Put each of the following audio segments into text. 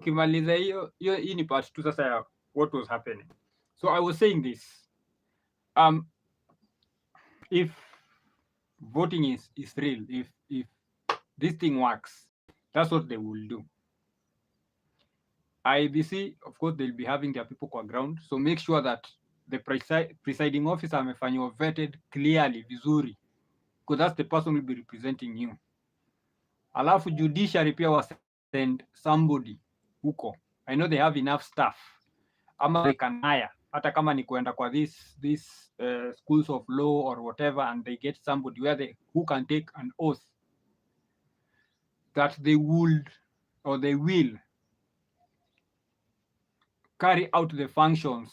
ukimaliza hii ni part 2 sasa ya what was happening. So I was saying this, if voting is real, if this thing works, that's what they will do. IBC, of course, they'll be having their people on ground, so make sure that the presiding officer amefanyiwa vetted clearly vizuri, because that's the person will be representing you. Alafu judiciary pia wasend somebody huko. I know they have enough staff, ama they can hire, hata kama ni kuenda kwa this schools of law or whatever, and they get somebody who can take an oath that they would or they will carry out the functions,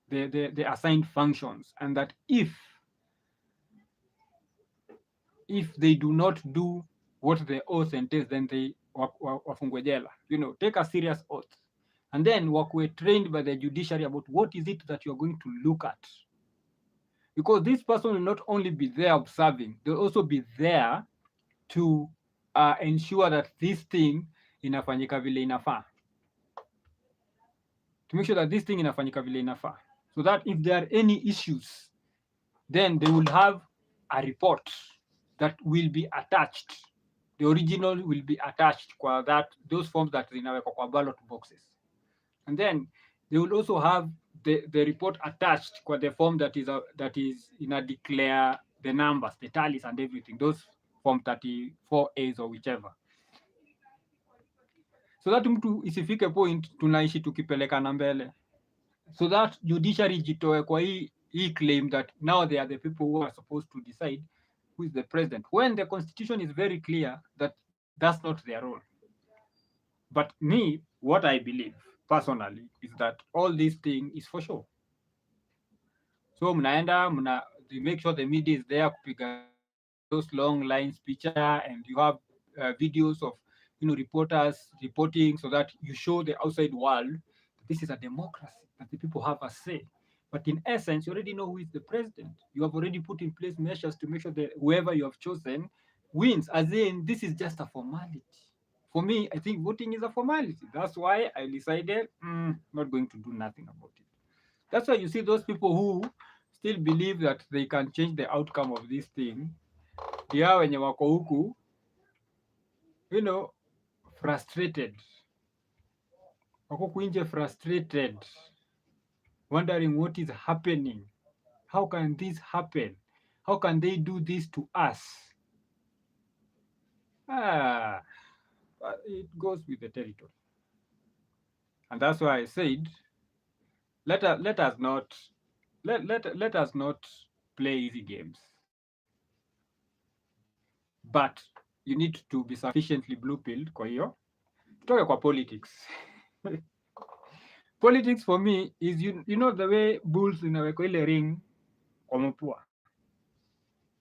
the assigned functions, and that if they do not do what the oath entails, then they wafungwe jela. Take a serious oath, and then were trained by the judiciary about what is it that you're going to look at, because this person will not only be there observing, they'll also be there to ensure that this thing inafanyika vile inafaa, to make sure that this thing inafanyika vile inafaa, so that if there are any issues, then they will have a report that will be attached. The original will be attached kwa those forms that zinawekwa kwa ballot boxes, and then they will also have the report attached kwa the form that is declare the numbers, the tallies and everything, those form 34A's or whichever, so that mtu isifike point tunaishi tukipelekana mbele, so that judiciary jitoe kwa hii claim that now they are the people who are supposed to decide who is the president, when the constitution is very clear that that's not their role. But me, what I believe personally is that all this thing is for sure. So they make sure the media is there kupiga those long lines picture, and you have videos of reporters reporting, so that you show the outside world that this is a democracy, that the people have a say. But in essence, you already know who is the president. You have already put in place measures to make sure that whoever you have chosen wins, as in this is just a formality. For me, I think voting is a formality. That's why I decided not going to do nothing about it. That's why you see those people who still believe that they can change the outcome of this thing. Dia wenye wako huku, frustrated. Wako kuinje frustrated, wondering what is happening. How can this happen? How can they do this to us? It goes with the territory. And that's why I said, let us not play easy games. But you need to be sufficiently blue-pilled kwa hiyo. Tutoke kwa politics. Politics for me is you know the way bulls inawekwa ile ring kwa mapua,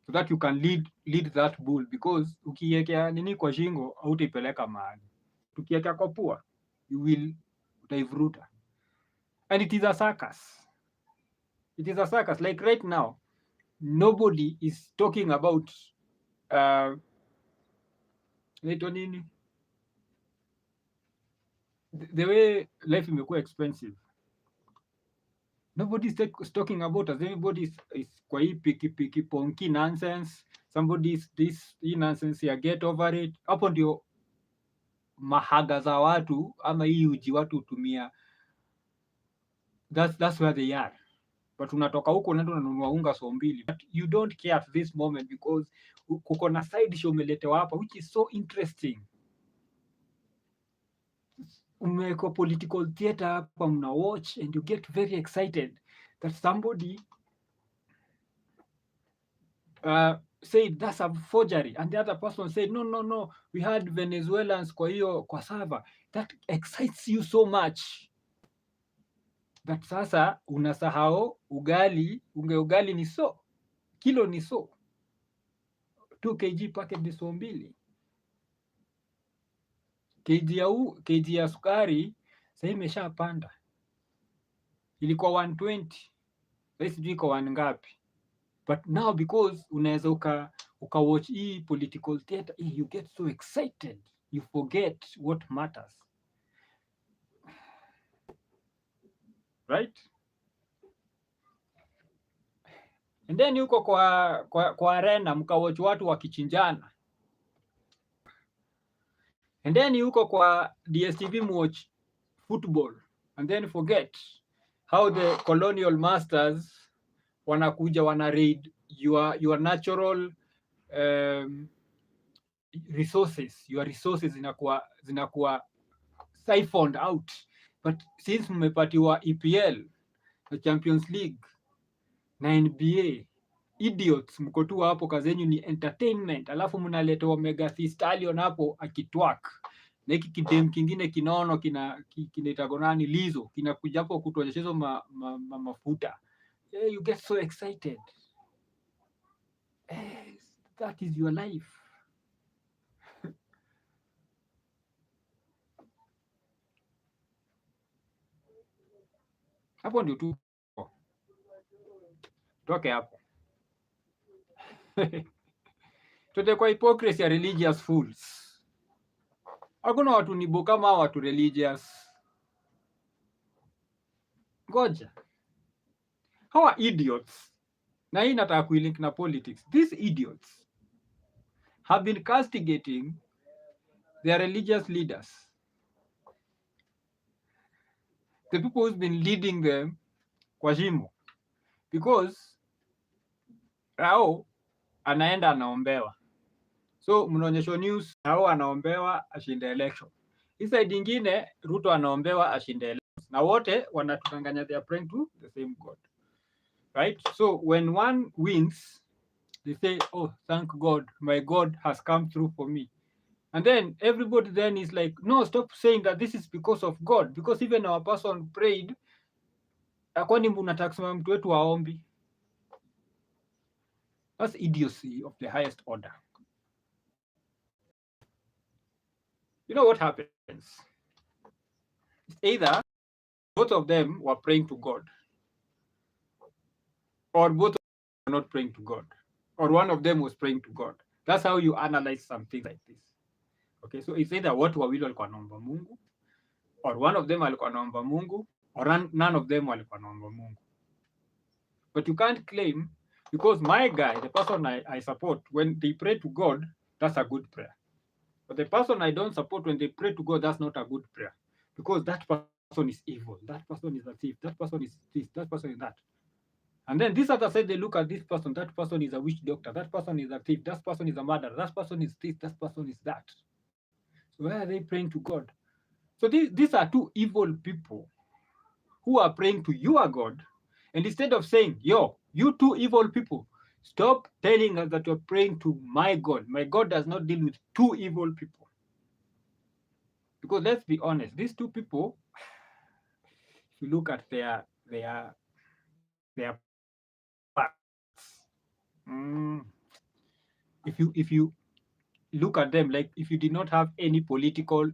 so that you can lead that bull, because ukiwekea nini kwa shingo hautaipeleka mahali. Ukiwekea kwa pua utaivuruta. And it is a circus. It is a circus. Like right now, nobody is talking about the way life imekuwa expensive. Nobody is talking about as everybody is kwa hii piki ponki nonsense. Somebody is this nonsense ya get over it. Hapo ndio mahaga za watu ama hii uji watu hutumia. That's where they are. But unatoka huko unaenda unanunua unga so mbili. But you don't care at this moment, because kuko na side show umeletewa hapa, which is so interesting. Umeko political theater hapa, mna watch and you get very excited that somebody said that's a forgery, and the other person said no, we had Venezuelans kwa server. That excites you so much that sasa unasahau ugali ni so, kilo ni so, 2 kg packet ni so mbili, kg ya sukari sasa imeshapanda, ilikuwa 120, sasa sijui iko ngapi. But now because unaweza uka watch hii political theater, you get so excited, you forget what matters. right? And then yuko kwa arena mkawatch watu wakichinjana, and then yuko kwa DSTV watch football, and then forget how the colonial masters wanakuja wana raid your natural your resources zinakuwa siphoned out. But since mmepatiwa EPL na Champions League na NBA, idiots mko tu hapo, kazi yenu ni entertainment, alafu mnaletewa Mwegas Stallion hapo akitwak na hiki kidem kingine kinono kinaitwa nani, Lizo, kinakuja hapo kutuonyesha hizo mafuta. Yeah, you get so excited. That is your life. Hapo ndio tu toke hapo. Tuende kwa hypocrisy ya religious fools. Hakuna watu nibo kama watu religious. Ngoja. Hawa idiots, na hii nataka kuilink na politics. These idiots have been castigating their religious leaders, the people who's been leading them kwa shimo, because Rao anaenda anaombewa. So mnaonyesha news, Rao anaombewa ashinde election. Hii side ingine Ruto anaombewa ashinde election. Na wote wanatudanganya they are praying to the same God. Right? So when one wins, they say, oh, thank God, my God has come through for me. And then everybody then is like, no, stop saying that this is because of God, because even our person prayed. Kwani mnataka kusema mtu wetu waombi? That's idiocy of the highest order. You know what happens? It's either both of them were praying to God, or both of them were not praying to God, or one of them was praying to God. That's how you analyze something like this. Okay, so it's either watu wawili walikuwa wanaomba Mungu, or one of them alikuwa anaomba Mungu, or none of them walikuwa wanaomba Mungu. But you can't claim, because my guy, the person I support, when they pray to God, that's a good prayer. But the person I don't support, when they pray to God, that's not a good prayer. Because that person is evil, that person is a thief, that person is this, that person is that. And then this other side, they look at this person, that person is a witch doctor, that person is a thief, that person is a murderer, that person is this, that person is that. So why are they praying to God? So these are two evil people who are praying to your God. And instead of saying, yo, you two evil people, stop telling us that you're praying to my God. My God does not deal with two evil people. Because let's be honest, these two people, if you look at their parts, if you look at them, like if you did not have any political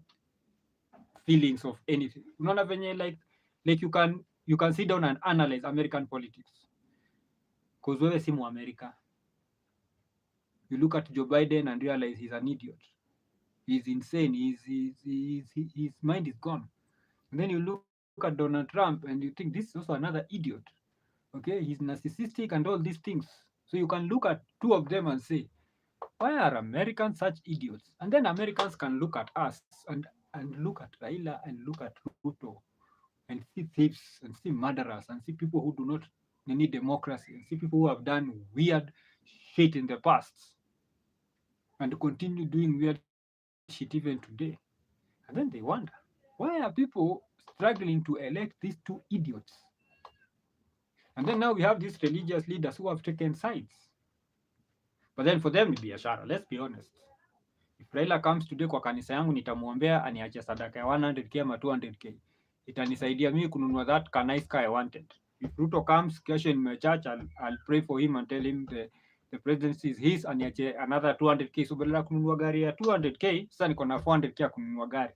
feelings of anything, none of any, like you can sit down and analyze American politics. Because wewe si America. You look at Joe Biden and realize he's an idiot. He's insane. His mind is gone. And then you look at Donald Trump and you think this is also another idiot. Okay, he's narcissistic and all these things. So you can look at two of them and say, why are Americans such idiots? And then Americans can look at us and look at Raila and look at Ruto and see thieves and see murderers and see people who do not need democracy and see people who have done weird shit in the past and continue doing weird shit even today. And then they wonder, why are people struggling to elect these two idiots? And then now we have these religious leaders who have taken sides. But then for them to be a shara, let's be honest. If Raila comes today kwa kanisa yangu nitamwombea aniache sadaka ya 100k ama 200k. Itanisaidia mimi kununua that nice car I wanted. If Ruto comes kesho in my church, I'll pray for him and tell him the presidency is his, aniache another 200k. So badala kununua gari ya 200k, sasa niko na 400k ya kununua gari.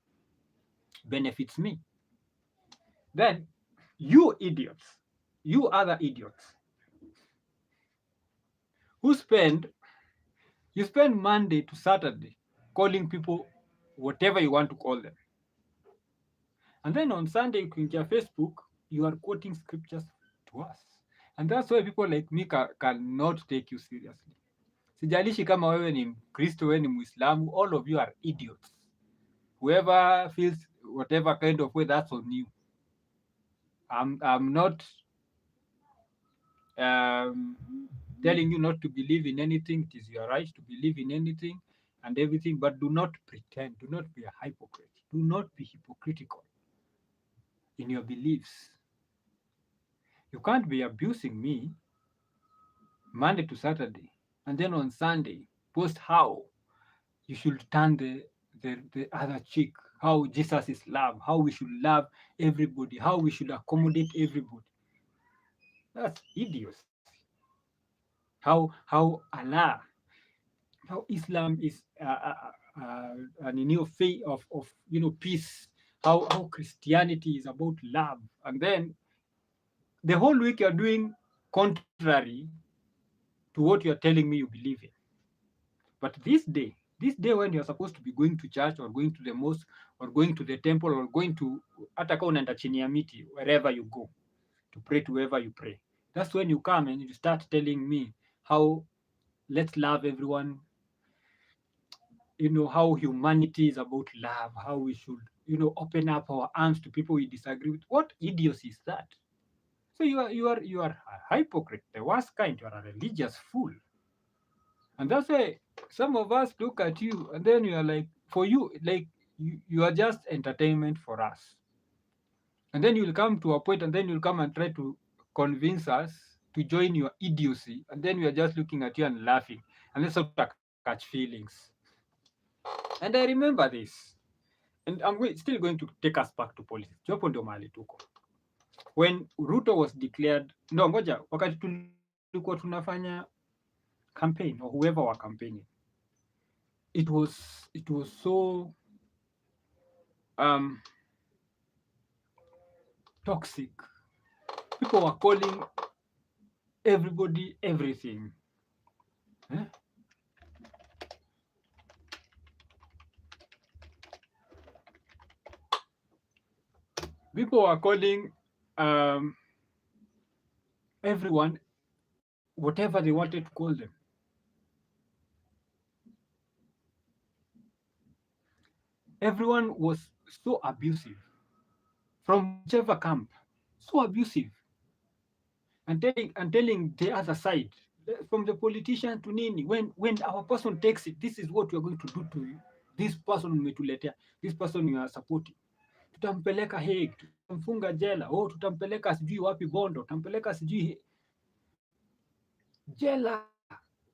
Benefits me. Then you idiots, you other idiots, who spend Monday to Saturday calling people whatever you want to call them. And then on Sunday, you can get Facebook, you are quoting scriptures to us, and that's why people like me cannot take you seriously. Sijalishi kama wewe ni Mkristo, wewe ni Muislamu, all of you are idiots. Whoever feels whatever kind of way, that's on you. I'm not um, telling you not to believe in anything. It is your right to believe in anything and everything, but do not pretend. Do not be a hypocrite. Do not be hypocritical in your beliefs. You can't be abusing me Monday to Saturday, and then on Sunday post how you should turn the other cheek, how Jesus is love, how we should love everybody, how we should accommodate everybody. That's idiocy. How Allah, how Islam is a new faith of peace, how Christianity is about love, and then the whole week you're doing contrary to what you're telling me you believe in. But this day when you're supposed to be going to church or going to the mosque or going to the temple or going to hata kama unaenda chini ya miti, wherever you go to pray to whoever you pray, that's when you come and you start telling me how let's love everyone, how humanity is about love, how we should open up our arms to people we disagree with. What idiocy is that? So you are a hypocrite, the worst kind. You are a religious fool. And that's why some of us look at you and then you are like, for you, like you are just entertainment for us. And then you'll come to a point and then you'll come and try to convince us to join your idiocy. And then we are just looking at you and laughing. And then sort of catch feelings. And I remember this. And I'm still going to take us back to politics. Jopo ndio mahali tuko. When Ruto was declared, no, ngoja, wakati tulikuwa tunafanya campaign or whoever were campaigning, it was so toxic. People were calling everybody everything. People were calling everyone whatever they wanted to call them. Everyone was so abusive from whichever camp, so abusive, and telling the other side, from the politician to nini, when our person takes it, this is what we are going to do to you. This person umetuletea, this person you are supporting, tutampeleka Hague, tutamfunga jela, tutampeleka sijui wapi Bondo, tutampeleka sijui jela.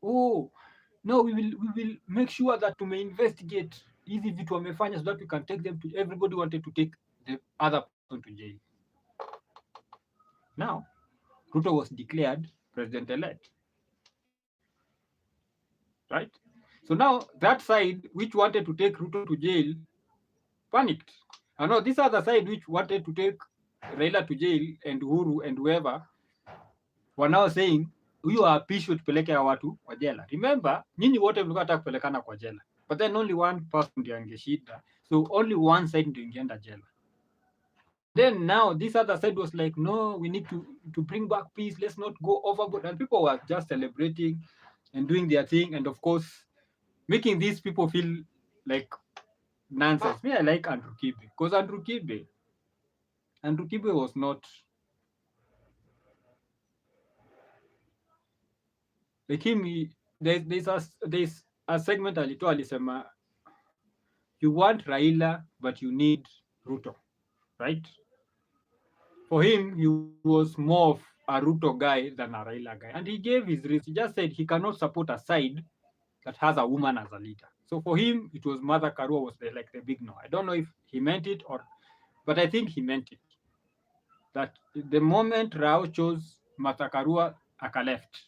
No, we will make sure that tume investigate hizi vitu wamefanya so that we can take them to. Everybody wanted to take the other person to jail. Now Ruto was declared president-elect, right? So now that side which wanted to take Ruto to jail panicked. And now this other side which wanted to take Raila to jail and Uhuru and whoever were now saying huyu aapishwe tupeleke watu kwa jela. Remember, nyinyi wote mlikuwa nataka kupelekana kwa jela, but then only one person ndio angeshinda, so only one side ndio ingeenda jela. Then now this other side was like, no, we need to bring back peace, let's not go overboard, and people were just celebrating and doing their thing, and of course making these people feel like nonsense. Me, I like Andrew Kibe, because Andrew Kibe was not like him. There's a segment alitoa alisema, you want Raila but you need Ruto, right? For him, he was more of a Ruto guy than a Raila guy, and he gave his reason. He just said he cannot support a side that has a woman as a leader. So for him, it was Martha Karua was the big no. I don't know if he meant it but I think he meant it. That the moment Rao chose Martha Karua, aka left.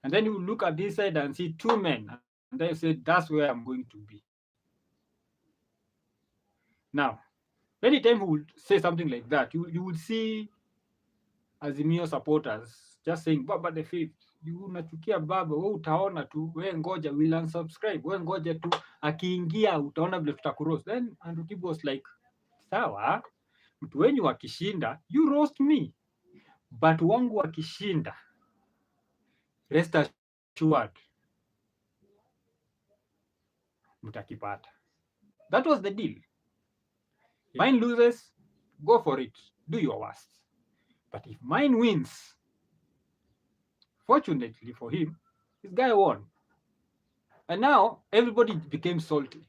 And then you look at this side and see two men, and they said, that's where I'm going to be. Now, anytime we would say something like that, you would see Azimio supporters just saying, Baba the Fifth, you unachukia Baba, we utaona tu, we ngoja, we'll unsubscribe, we ngoja tu, akiingia utaona vile tutakuroast. Then Andrew Kibe was like, sawa, mtu wenyu akishinda, you roast me, but wangu akishinda, rest assured mtakipata. That was the deal. If mine loses, go for it, do your worst. But if mine wins, fortunately for him, this guy won. And now everybody became salty.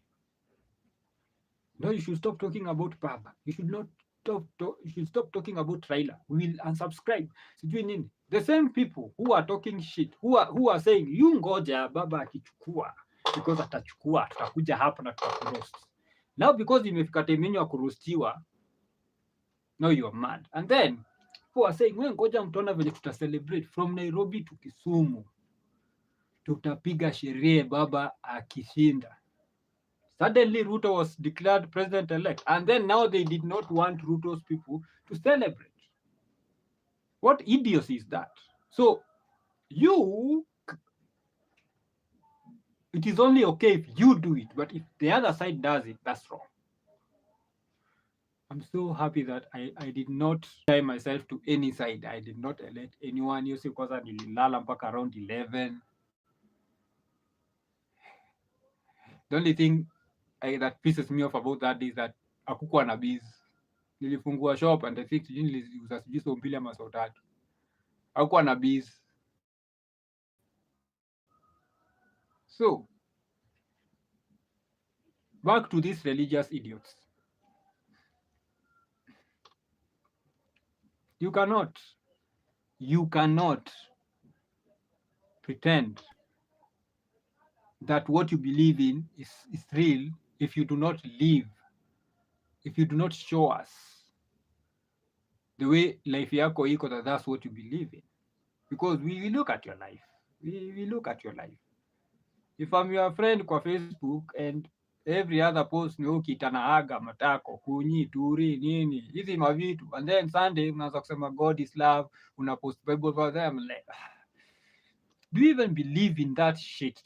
No, you should stop talking about Baba. You should not you should stop talking about Raila. We will unsubscribe. Sijui nini. The same people who are talking shit, who are saying you ngoja Baba akichukua because atachukua tutakuja hapa na tutakuroast. Now because imefika time yenu ya kuroastiwa, now you are mad. And then who are saying we ngoja mtaona vile tuta celebrate from Nairobi to Kisumu. Tutapiga sherehe Baba akishinda. Suddenly Ruto was declared president-elect, and then now they did not want Ruto's people to celebrate. What idiocy is that? So it is only okay if you do it, but if the other side does it, that's wrong. I'm so happy that I did not tie myself to any side. I did not elect anyone. You see, because nililala mpaka around 11. The only thing that pisses me off about that is that hakukuwa na biz. Nilifungua shop and I think sijui niliuza sijui so mbili ama so tatu. Hakukuwa na biz. So back to these religious idiots. You cannot pretend that what you believe in is real if you do not live, if you do not show us the way life yako iko, that that's what you believe in. Because we look at your life. We look at your life. If I'm your friend kwa Facebook and every other post ni ukitanaaga matako kunyi turi nini hizi mavitu, and then Sunday unaanza kusema God is love, una post Bible for them, like, do you even believe in that shit?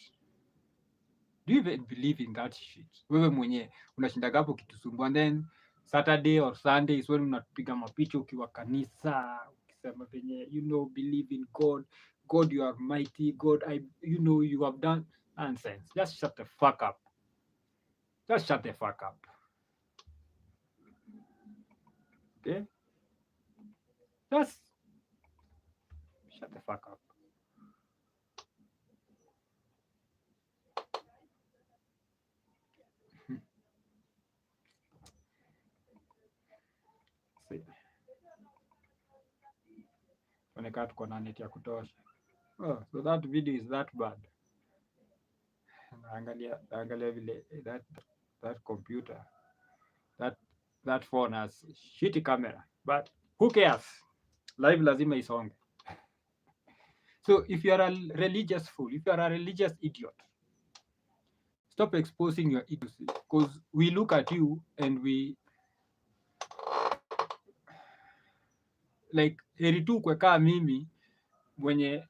Do you even believe in that shit? Wewe mwenye unashindaga hapo kitusumbua, and then Saturday or Sunday is when unapiga mapicha ukiwa kanisa ukisema venye believe in God you are mighty, God you have done nonsense. Just shut the fuck up. Just shut the fuck up. Okay? Just shut the fuck up. Tuonekana tuko na net ya kutosha. Oh, so that video is that bad. Angalia vile that computer, that phone has shitty camera, but who cares? Live lazima isonge. So if you are a religious fool, if you are a religious idiot, stop exposing your idiocy, because we look at you and we like heri tu kwekaa mimi mwenye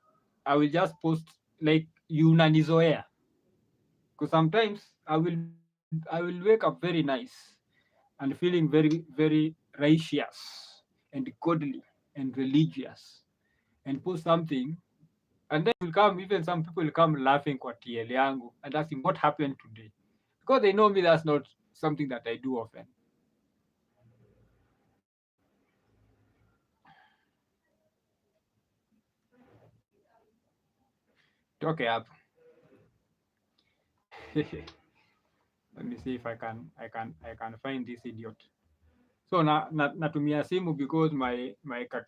I will just post like you unanizoea, because sometimes I will wake up very nice and feeling very very righteous and godly and religious and post something, and then will come, even some people will come laughing kwa TL yangu and asking what happened today, because they know me that's not something that I do often. Okay, up. Let me see if I can find this idiot. So natumia simu because my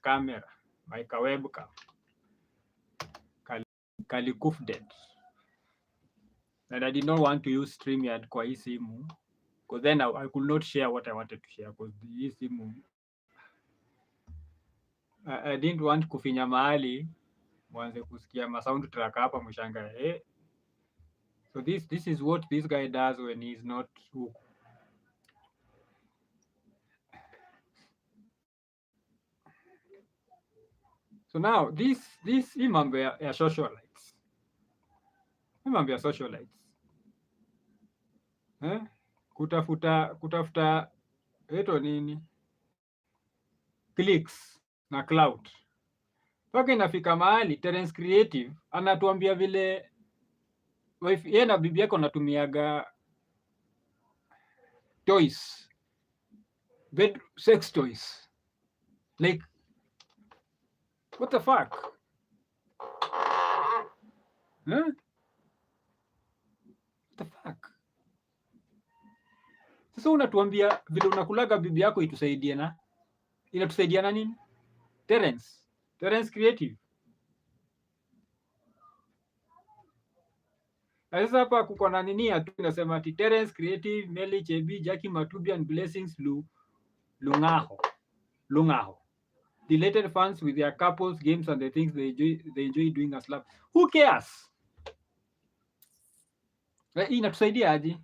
camera, my webcam kalikufded, and I did not want to use StreamYard kwa hii simu, because then I could not share what I wanted to share, because hii simu I didn't want kufinya mahali mwanze kusikia ma soundtrack hapa mshanga So this is what this guy does when he's not hooked. So now this mambo ya socialites. Mambo ya socialites. Kutafuta eto nini? clicks na clout. Mpaka inafika mahali Terence Creative anatuambia vile wife yeye na bibi yako anatumiaga toys, bed sex toys. Like, what the fuck? Huh? What the fuck? Sasa unatuambia vile unakulaga bibi yako itusaidie na inatusaidia na nini? Terence Creative. Sasa hapa kuko na nini tu inasema ati Terence Creative, Meli Chebi, Jackie Matubi and Blessings Lungaho. Delighted fans with their couples, games and the things they enjoy doing as love. Who cares? Inatusaidia aje?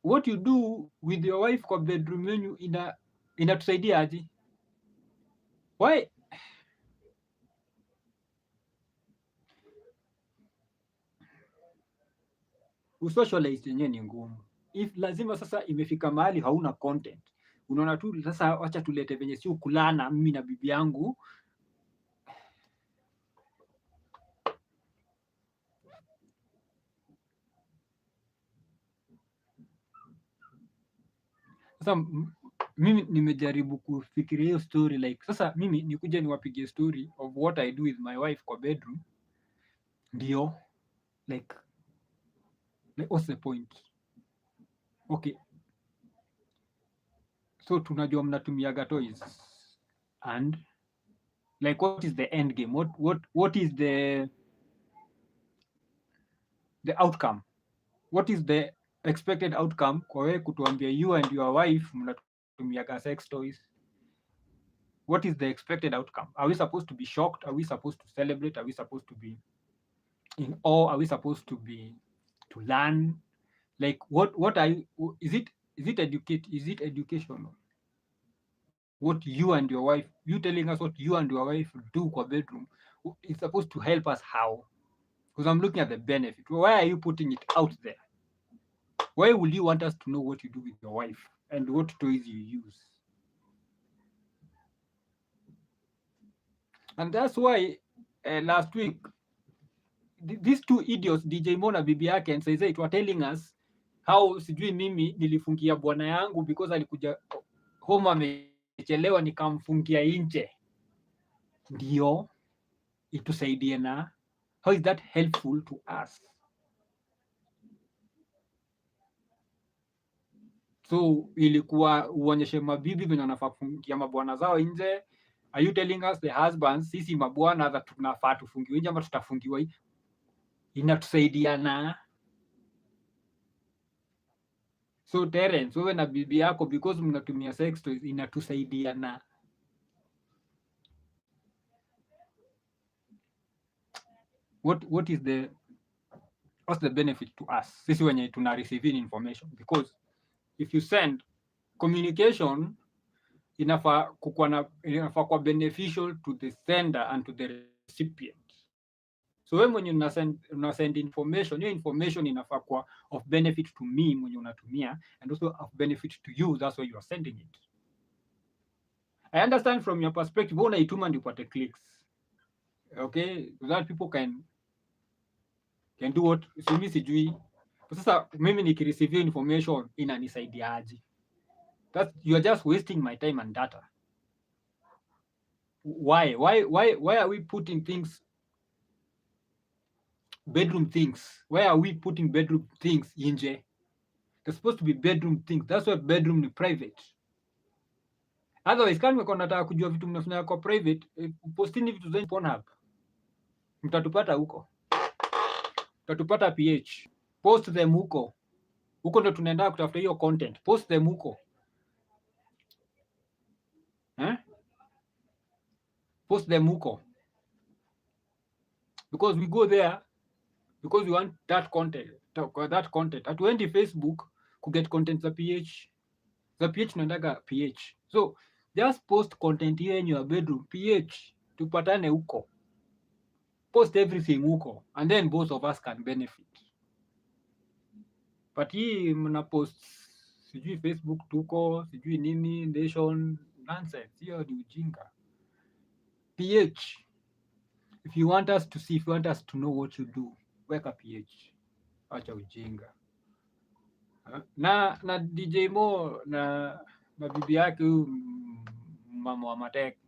What you do with your wife kwa bedroom yenu inatusaidia aje? Why? Usocialize yenyewe ni ngumu. If lazima sasa imefika mahali hauna content, unaona tu sasa wacha tulete venye si kulana mimi na bibi yangu. Sasa mimi nimejaribu kufikiria hiyo story, like sasa mimi nikuja niwapigie story of what I do with my wife kwa bedroom, ndio like what's the point? Okay, so tunajua mnatumiaga toys and like what is the end game? What is the outcome? What is the expected outcome kwa wewe kutuambia you and your wife mnatumiaga sex toys? What is the expected outcome? Are we supposed to be shocked? Are we supposed to celebrate? Are we supposed to be in awe? Are we supposed to learn? Like what are you, is it educational? What you and your wife, you telling us what you and your wife do kwa bedroom, it's supposed to help us how? Because I'm looking at the benefit. Why are you putting it out there? Why will you want us to know what you do with your wife and what toys you use? And that's why last week these two idiots, DJ Mo na bibi yake and Saize, it were telling us how sijui mimi nilifungia bwana yangu because alikuja home amechelewa nikamfungia nje. Ndio itusaidie na how is that helpful to us? So ilikuwa uonyeshe mabibi venye wanafaa kufungia mabwana zao nje. Are you telling us the husbands sisi mabwana that tunafaa tufungiwe nje ama tutafungiwa? Inatusaidiana. So Terence, wewe na bibi yako because mnatumia sex toys inatusaidiana. What's the benefit to us sisi wenye tuna receive information? Because if you send communication inafaa kwa beneficial to the sender and to the recipient. So wewe mwenye una send information, your information inafaa kwa of benefit to me mwenye unatumia and also of benefit to you, that's why you are sending it. I understand from your perspective unaituma ndio upate clicks. Okay, so that people can do what simi sijui. Sasa mimi nikireceive information inanisaidiaje? That you are just wasting my time and data. Why are we putting things, bedroom things? Why are we putting bedroom things nje? They're supposed to be bedroom things. That's why bedroom ni private. Otherwise kama mko nataka kujua vitu mnafanya kwa private, postini vitu zenu Pornhub. Mtatupata huko. Mtatupata PH. Post them huko. Huko ndo tunaenda kutafuta hiyo content. Post them huko. Post them huko. Because we go there because we want that content. Hatuendi Facebook kuget content za PH. Za PH tunaendaga PH. So just post content here in your bedroom. PH tupatane huko. Post everything huko and then both of us can benefit. But hii mna post sijui Facebook tuko, sijui nini, nation, nonsense. Hiyo ni ujinga. PH, if you want us to see, if you want us to know what you do, weka PH. Acha ujinga. Na DJ Mo na bibi yake huyu mama wa Matek,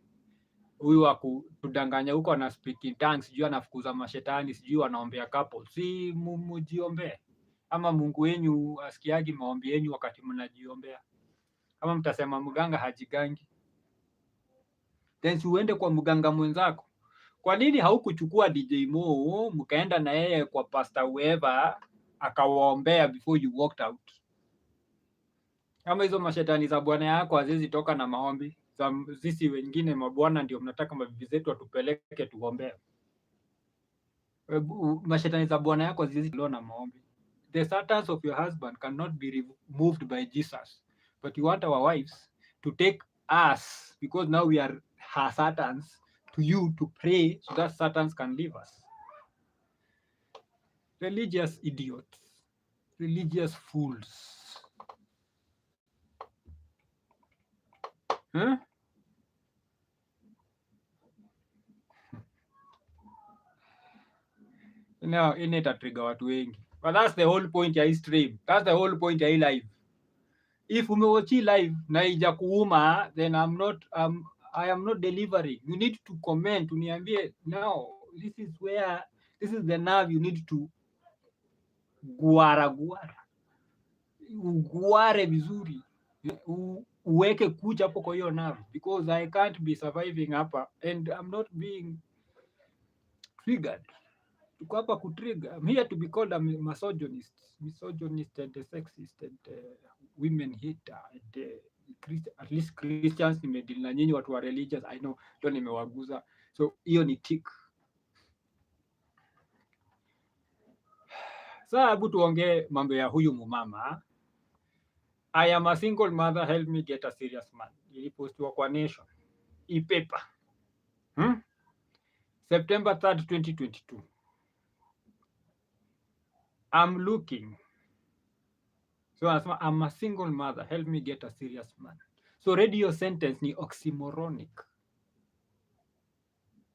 huyu wa kudanganya huko na speaking tongues, sijui anafukuza mashetani, sijui wanaombea couple. Si mujiombee, ama Mungu wenyu asikiagi maombi yenyu wakati mnajiombea? Kama mtasema mganga hajigangi, then si uende kwa mganga mwenzako. Kwa nini haukuchukua DJ Mo mkaenda na yeye kwa pastor whoever akawaombea before you walked out? Kama hizo mashetani za bwana yako hazizi toka na maombi, sisi wengine mabwana ndio mnataka mabibi zetu atupeleke tuombee. Mashetani za bwana yako hazizi toka na maombi. The satans of your husband cannot be removed by Jesus, but you want our wives to take us, because now we are her satans, to you to pray so that satans can leave us. Religious idiots, religious fools. Huh? No, itatrigger watu wengi. But that's the whole point ya hii stream. That's the whole point ya hii live. If umewachi live na ija kuuma, then I am not delivering. You need to comment, uniambie, no, this is the nerve you need to guara. Uguare vizuri. Uweke kucha hapo kwa hiyo nerve, because I can't be surviving hapa and I'm not being triggered. Tuko hapa kutrigger. I'm here to be called a misogynist and a sexist and women hater and at least Christians nimedili na nyinyi watu wa religious, I know, ndio nimewaguza. So hiyo ni tick. Sasa hebu tuongee mambo ya huyu mumama. I am a single mother, help me get a serious man. Ilipostiwa kwa Nation. Ipepa. September 3rd, 2022. I'm looking. So anasema, I'm a single mother, help me get a serious man. So already your sentence ni oxymoronic.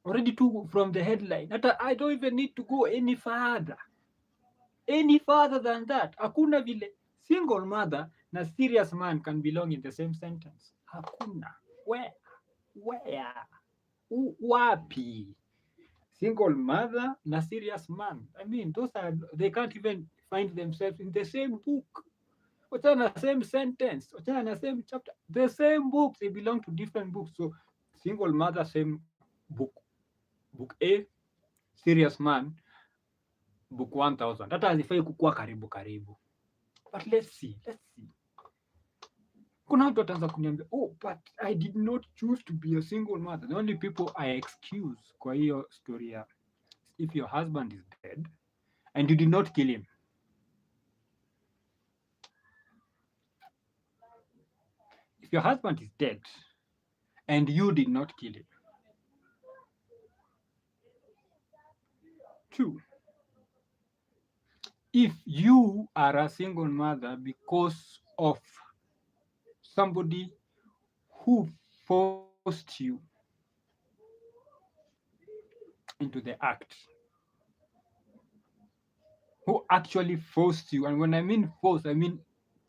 Already from the headline. I don't even need to go any further. Any further than that. Hakuna vile single mother na serious man can belong in the same sentence. Hakuna. Where? Wapi? Single mother na serious man. I mean, they can't even find themselves in the same book. Wachana na same sentence, wachana na same chapter. The same books, they belong to different books. So single mother, same book. Book A, serious man, book 1000. Hata hazifai kukua karibu. But let's see. Kuna watu wataanza kuniambia, but I did not choose to be a single mother. The only people I excuse kwa hiyo story ya, if your husband is dead and you did not kill him. If your husband is dead and you did not kill him. 2, if you are a single mother because of somebody who forced you into the act, who actually forced you, and when I mean force, I mean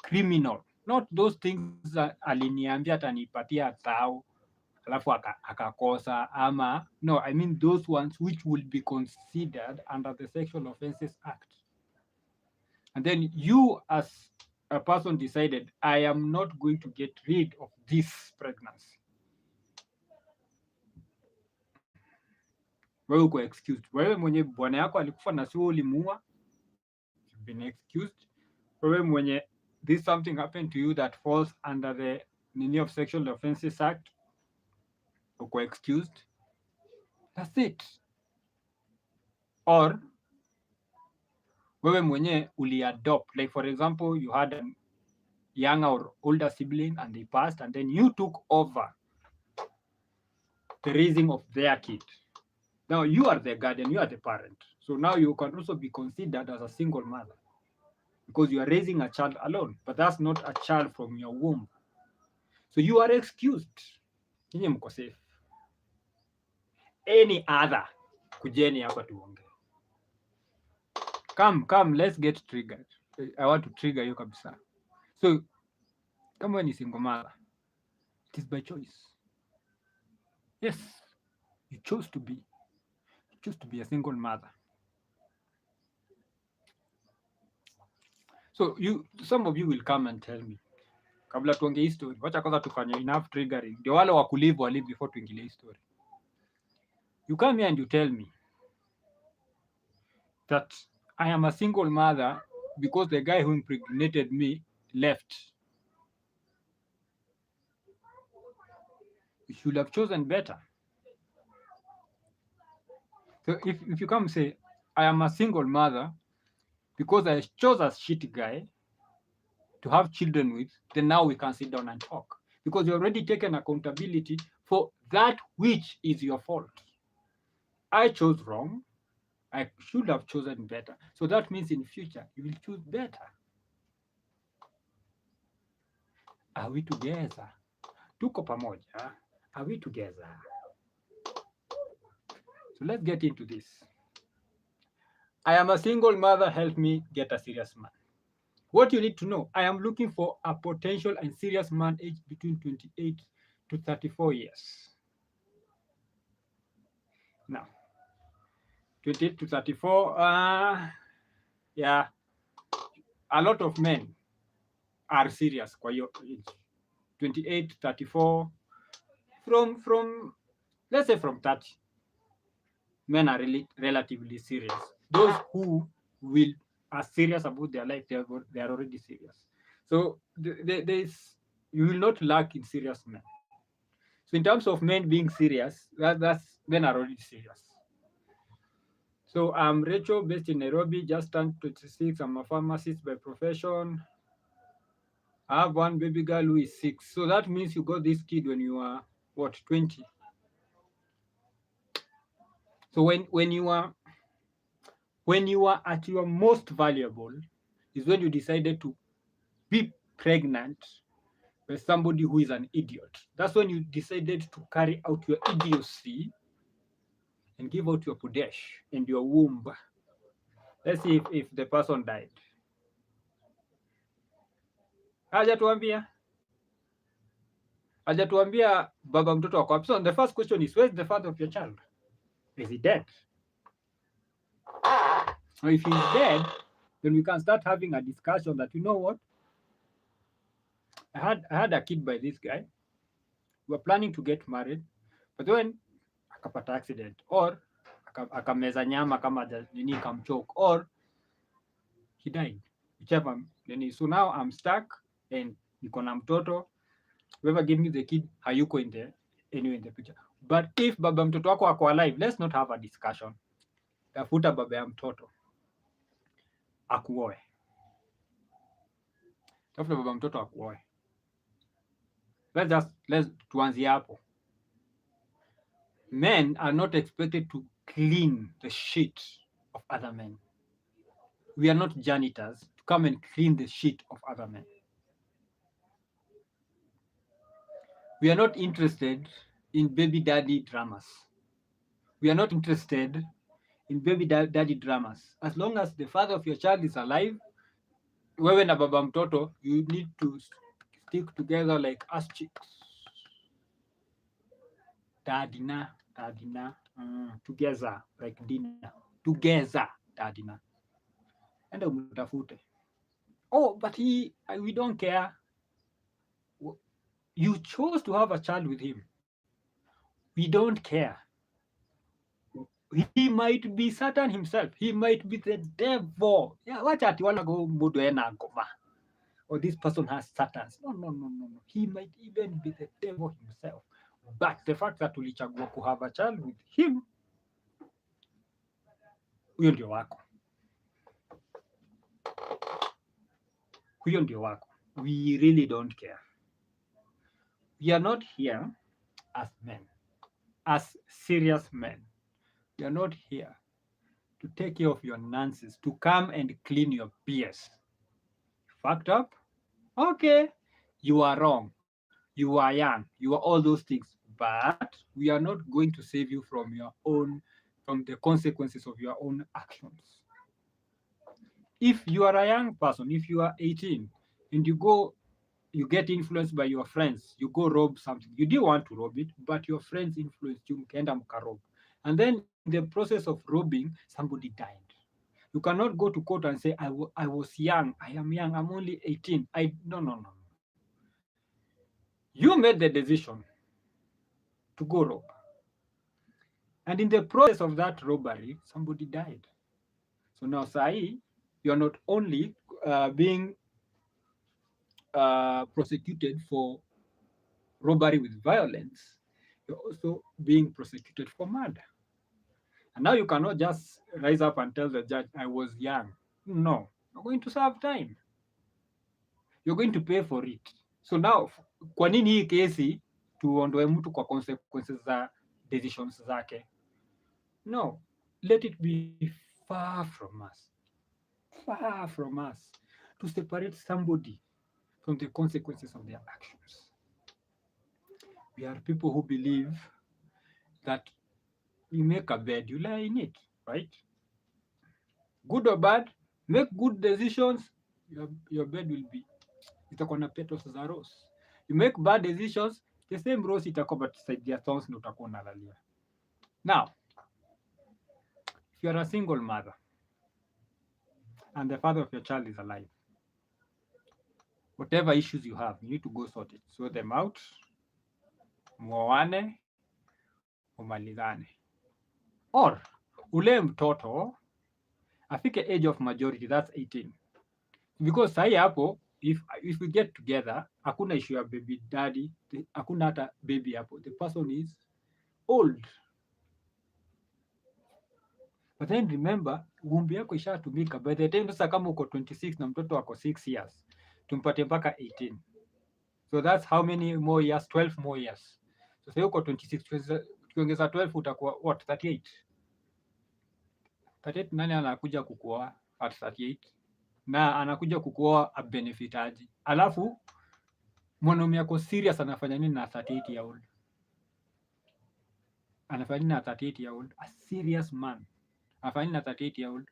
criminal, not those things that aliniambia atanipatia tao alafu akakosa ama, no, I mean those ones which will be considered under the Sexual Offences Act. And then you as a person decided, I am not going to get rid of this pregnancy. Wewe uko excused. Wewe mwenye bwana yako alikufa na sio ulimuua, you've been excused. Wewe mwenye this something happened to you that falls under the meaning of Sexual Offences Act, uko excused. That's it. Or wewe mwenye uliadopt, like for example, you had a younger or older sibling and they passed, and then you took over the raising of their kid. Now you are the guardian, you are the parent. So now you can also be considered as a single mother. because you are raising a child alone, but that's not a child from your womb. So you are excused. Nyinyi mko safe. Any other, kujeni hapa tuongee. Come, let's get triggered. I want to trigger you kabisa. So kama wewe ni single mother, it is by choice. Yes, you chose to be a single mother. So some of you will come and tell me, kabla tuongee hii story, wacha kwanza tufanye enough triggering ndio wale wa kulive walive before tuingilie hii story. You come here and you tell me that I am a single mother because the guy who impregnated me left. You should have chosen better. So if you come and say, I am a single mother because I chose a shitty guy to have children with, then now we can sit down and talk. Because you already taken accountability for that which is your fault. I chose wrong. I should have chosen better. So that means in future, you will choose better. Are we together? Tuko pamoja. Are we together? So let's get into this. I am a single mother. Help me get a serious man. What you need to know, I am looking for a potential and serious man aged between 28 to 34 years. Now, 28 to 34, yeah, a lot of men are serious kwa hiyo age. 28 to 34, from let's say from 30, men are really relatively serious. Those who are serious about their life, they are already serious. So you will not lack in serious men. So in terms of men being serious, that's men are already serious. So I'm Rachel, based in Nairobi, just turned 26. I'm a pharmacist by profession. I have one baby girl who is 6. So that means you got this kid when you are, what, 20? So when you are at your most valuable is when you decided to be pregnant by somebody who is an idiot. That's when you decided to carry out your idiocy and give out your pudesh and your womb. Let's see if the person died. Hajatuambia baba mtoto wako wapi. So the first question is, where's the father of your child? Is he dead? Or if he's dead, then we can start having a discussion that, you know what, I had a kid by this guy. We were planning to get married, but then akapata accident, or akameza nyama kama nini kamchoke, or he died, whichever. So now I'm stuck and niko na mtoto. Whoever gave me the kid hayuko anyway in the picture. But if baba mtoto wako ako alive, let's not have a discussion. Tafuta baba ya mtoto akuoe. Tafuta baba mtoto akuoe. Let's tuanzie hapo. Men are not expected to clean the shit of other men. We are not janitors to come and clean the shit of other men. We are not interested in baby daddy dramas. We are not interested in baby daddy dramas. As long as the father of your child is alive, wewe na baba mtoto, you need to stick together like ass cheeks. Dadina, together like dinner. Together, dadina. And umtafute. Oh, but we don't care. You chose to have a child with him. We don't care. He might be Satan himself. He might be the devil. Yeah, what at you wanna go goma? Or this person has Satans. No. He might even be the devil himself. But the fact that ulichagua ku have a child with him, huyo ndio wako. Huyo ndio wako. We really don't care. We are not here as men, as serious men. We are not here to take care of your nonsense, to come and clean your BS. fucked up. Okay, you are wrong. You are young. You are all those things. But we are not going to save you from the consequences of your own actions. If you are a young person, if you are 18 and you get influenced by your friends, you go rob something. You didn't want to rob it, but your friends influenced you, mkaenda mkarob. And then in the process of robbing, somebody died. You cannot go to court and say, I was young, I am young, I'm only 18. No, no, no. You made the decision to go rob. And in the process of that robbery, somebody died. So now, Sai, you're not only being prosecuted for robbery with violence, you're also being prosecuted for murder. And now you cannot just rise up and tell the judge, I was young. No, you're going to serve time. You're going to pay for it. So now, kwa nini hii kesi tuondoe mtu kwa consequences za decisions zake? No, let it be far from us. Far from us to separate somebody from the consequences of their actions. We are people who believe that you make a bed, you lie in it, right? Good or bad, make good decisions, your bed will be itakuwa na petals za rose. You make bad decisions, the same rose itakuwa but side ya thorns na utakuwa unalalia. Now, if you are a single mother and the father of your child is alive, whatever issues you have, you need to go sort them out, muoane, umalizane. Or ule mtoto afike age of majority, that's 18. Because sahi hapo, if we get together, hakuna issue ya baby daddy, hakuna hata baby hapo. The person is old. But then remember, wumbi yako ishatumika. By the time sasa kama uko 26 na mtoto wako 6 years, tumpate mpaka 18. So that's how many more years? 12 more years. So sasa uko 26, tukiongeza 12 utakuwa what? 38. 38 nani anakuja kukuoa at 38? Na anakuja kukuoa a benefit aje? Alafu mwanaume yako serious anafanya nini na 38 year old? Anafanya nini na 38 year old? A serious man. Anafanya nini na 38 year old?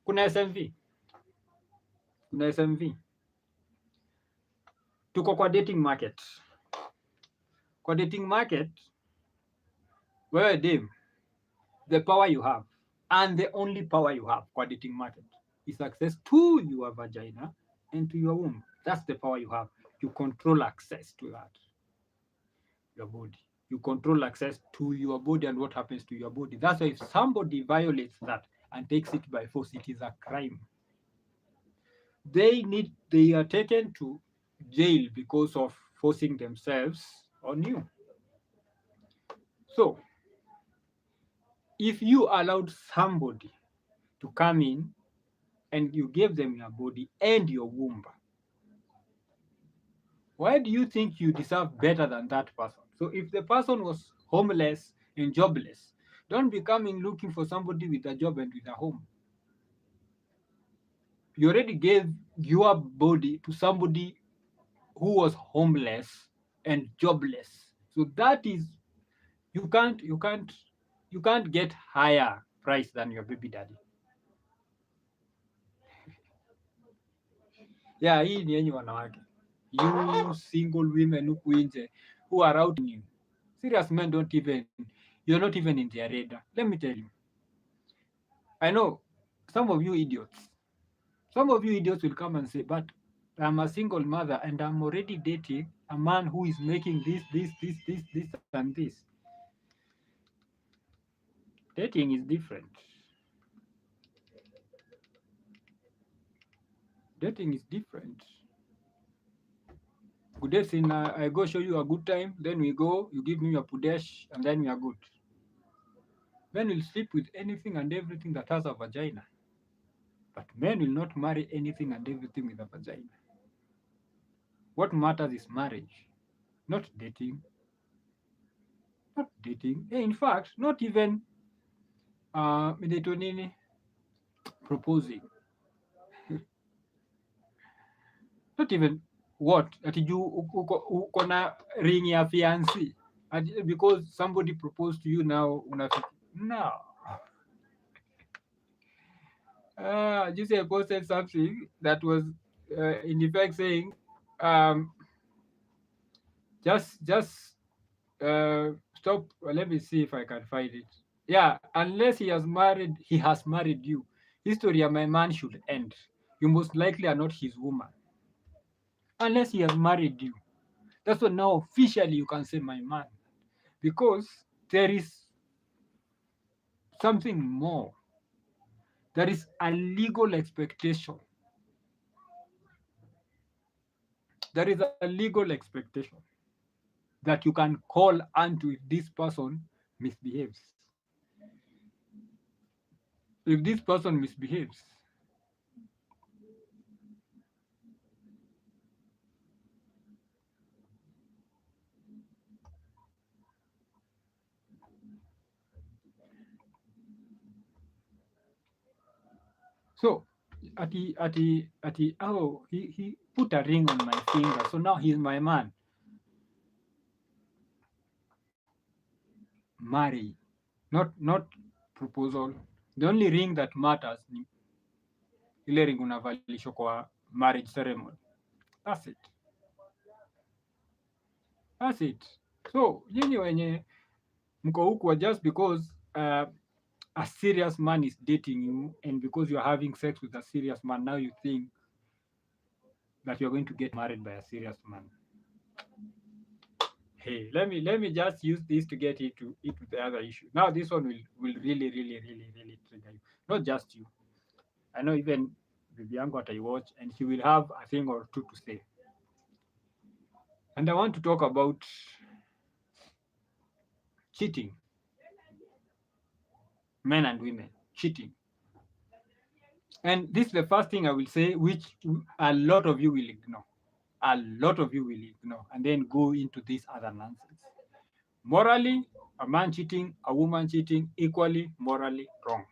Kuna SMV. Kuna SMV. Tuko kwa dating market. Kwa dating market, wewe dem, the power you have and the only power you have kwa dating market is access to your vagina and to your womb. That's the power you have. You control access to that, your body. You control access to your body and what happens to your body. That's why if somebody violates that and takes it by force, it is a crime. They are taken to jail because of forcing themselves on you. So, if you allowed somebody to come in and you gave them your body and your womb, why do you think you deserve better than that person? So if the person was homeless and jobless, don't be coming looking for somebody with a job and with a home. You already gave your body to somebody who was homeless and jobless. So that is, you can't get higher price than your baby daddy. Yeah, hii ni yenye wanawake. You single women huku nje who are out you. Serious men you're not even in their radar. Let me tell you. I know some of you idiots will come and say, but I'm a single mother and I'm already dating a man who is making this, and this. Dating is different. Dating is different. Good day, sin, I go show you a good time, then we go, you give me your pudesh, and then we are good. Men will sleep with anything and everything that has a vagina. But men will not marry anything and everything with a vagina. What matters is marriage, not dating. Not dating. In fact, not even proposing. Not even what ati juu uko na ring ya fiancé because somebody proposed to you now unafiki no. Just I posted something that was in effect saying um, just stop. Let me see if I can find it. Yeah, unless he has married you. History of my man should end. You most likely are not his woman. Unless he has married you. That's what now officially you can say my man. Because there is something more. There is a legal expectation. There is a legal expectation that you can call unto if this person misbehaves. If this person misbehaves, so oh he put a ring on my finger, so now he's my man. Marry, not proposal. The only ring that matters ni ile ring unavalishwa kwa marriage ceremony. That's it. That's it. So nyinyi wenye mko huku just because a serious man is dating you and because you're having sex with a serious man, now you think that you're going to get married by a serious man. Hey, let me just use this to get into the other issue. Now this one will really trigger you. Not just you. I know even Bibi yangu wataiwatch and she will have a thing or two to say. And I want to talk about cheating. Men and women cheating. And this is the first thing I will say, which a lot of you will ignore. A lot of you will ignore and then go into this other nonsense. Morally, a man cheating, a woman cheating, equally morally wrong.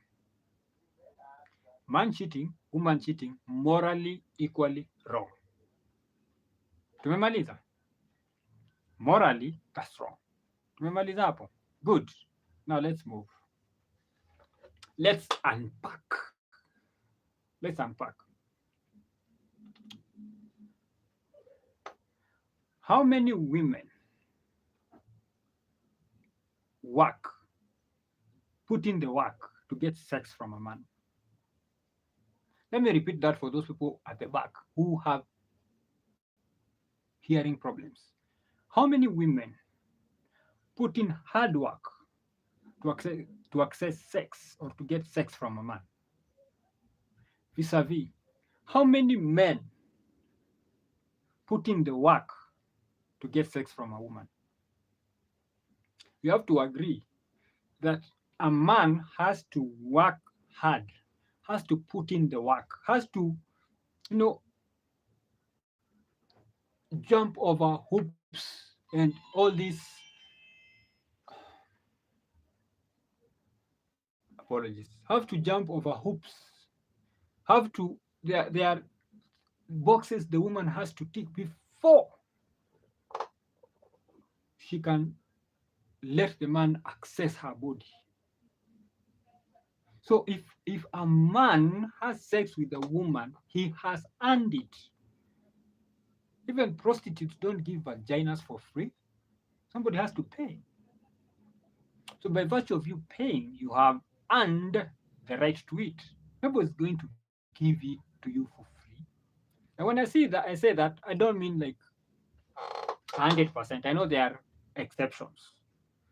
Man cheating, woman cheating, morally equally wrong. Tumemaliza? Morally, that's wrong. Tumemaliza hapo? Good. Now let's move. Let's unpack. Let's unpack. How many women put in the work to get sex from a man? Let me repeat that for those people at the back who have hearing problems. How many women put in hard work to access sex or to get sex from a man? Vis-a-vis, how many men put in the work to get sex from a woman? You have to agree that a man has to work hard, has to put in the work, has to, jump over hoops and all these apologies, have to jump over hoops, have to, there are boxes the woman has to tick before she can let the man access her body. So if a man has sex with a woman, he has earned it. Even prostitutes don't give vaginas for free. Somebody has to pay. So by virtue of you paying, you have earned the right to it. Nobody's going to give it to you for free. And when I say that, I don't mean like 100%. I know there are exceptions.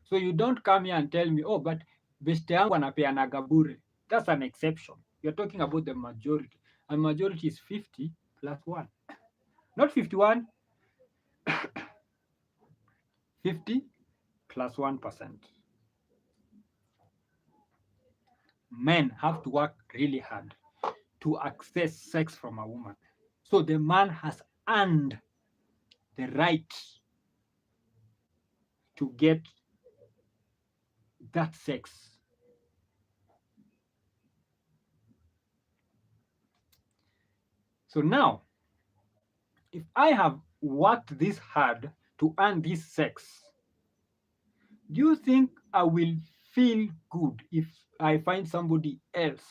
So you don't come here and tell me, oh, but beste yangu anapeanaga bure. That's an exception. You're talking about the majority. And majority is 50 plus 1. Not 51, 50 plus 1%. Men have to work really hard to access sex from a woman. So the man has earned the right to get that sex. So now, if I have worked this hard to earn this sex, do you think I will feel good if I find somebody else